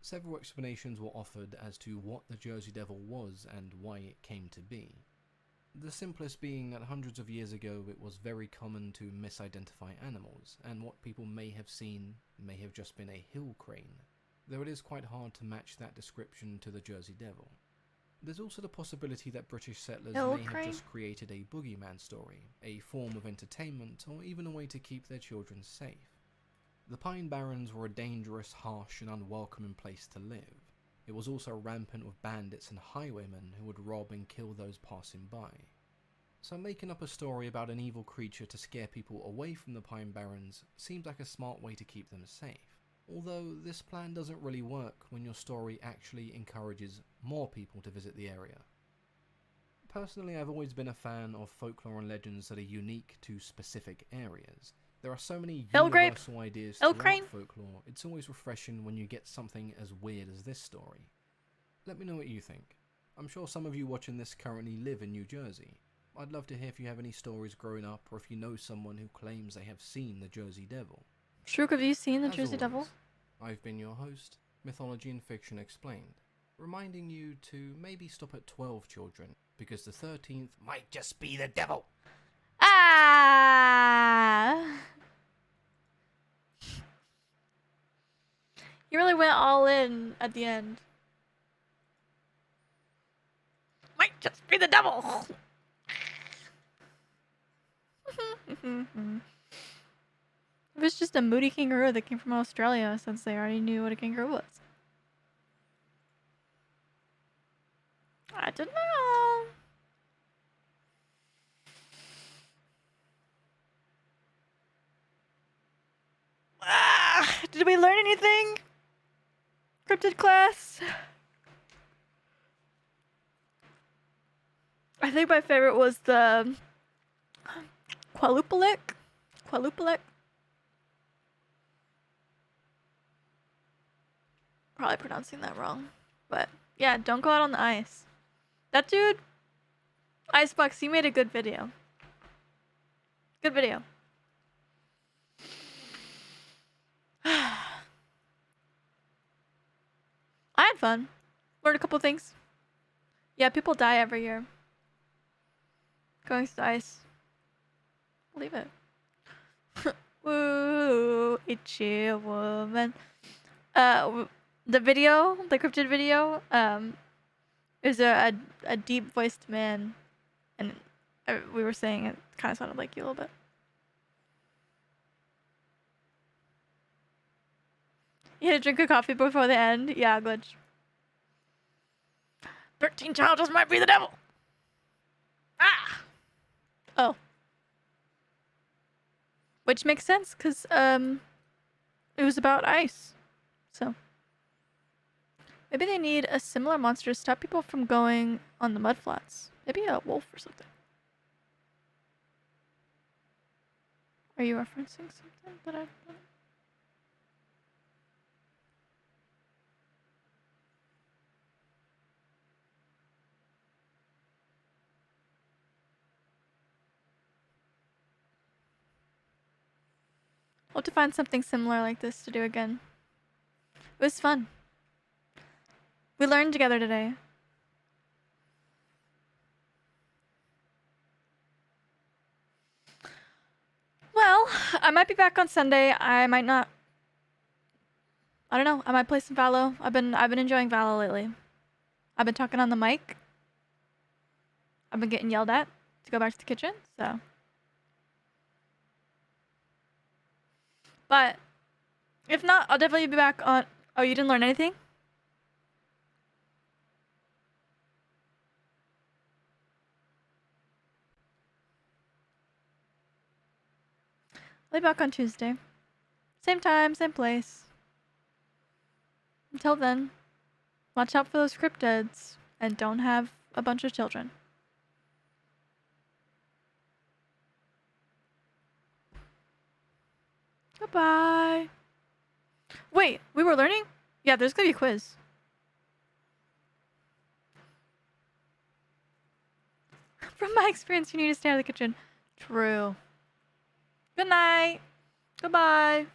Several explanations were offered as to what the Jersey Devil was and why it came to be. The simplest being that hundreds of years ago it was very common to misidentify animals, and what people may have seen may have just been a hill crane, though it is quite hard to match that description to the Jersey Devil. There's also the possibility that British settlers may have just created a boogeyman story, a form of entertainment, or even a way to keep their children safe. The Pine Barrens were a dangerous, harsh, and unwelcoming place to live. It was also rampant with bandits and highwaymen who would rob and kill those passing by. So making up a story about an evil creature to scare people away from the Pine Barrens seems like a smart way to keep them safe. Although this plan doesn't really work when your story actually encourages more people to visit the area. Personally, I've always been a fan of folklore and legends that are unique to specific areas. There are so many universal ideas throughout folklore, it's always refreshing when you get something as weird as this story. Let me know what you think. I'm sure some of you watching this currently live in New Jersey. I'd love to hear if you have any stories growing up, or if you know someone who claims they have seen the Jersey Devil. Shrook, have you seen the Jersey Devil? I've been your host, Mythology and Fiction Explained, reminding you to maybe stop at 12 children, because the 13th might just be the devil! Ah! You really went all in at the end. Might just be the devil! It was just a moody kangaroo that came from Australia, since they already knew what a kangaroo was. I don't know. Did we learn anything? Cryptid class? I think my favorite was the Qualupalic. Qualupalic. Probably pronouncing that wrong. But yeah, don't go out on the ice. That dude, Icebox, he made a good video. Good video. I had fun. Learned a couple things. Yeah, people die every year. Going to the ice. Believe it. Woo, itchy woman. The video, the cryptid video, is a deep voiced man, and we were saying it kind of sounded like you a little bit. You had to drink a coffee before the end? Yeah, glitch. 13 challenges might be the devil! Ah! Oh. Which makes sense, because, it was about ice. So. Maybe they need a similar monster to stop people from going on the mudflats. Maybe a wolf or something. Are you referencing something that I've done? Hope to find something similar like this to do again. It was fun. We learned together today. Well, I might be back on Sunday. I might not. I don't know. I might play some Valo. I've been enjoying Valo lately. I've been talking on the mic. I've been getting yelled at to go back to the kitchen, so. But if not, I'll definitely be back on. Oh, you didn't learn anything? I'll be back on Tuesday. Same time, same place. Until then, watch out for those cryptids and don't have a bunch of children. Goodbye. Wait, we were learning? Yeah, there's gonna be a quiz. From my experience, you need to stay out of the kitchen. True. Good night. Goodbye.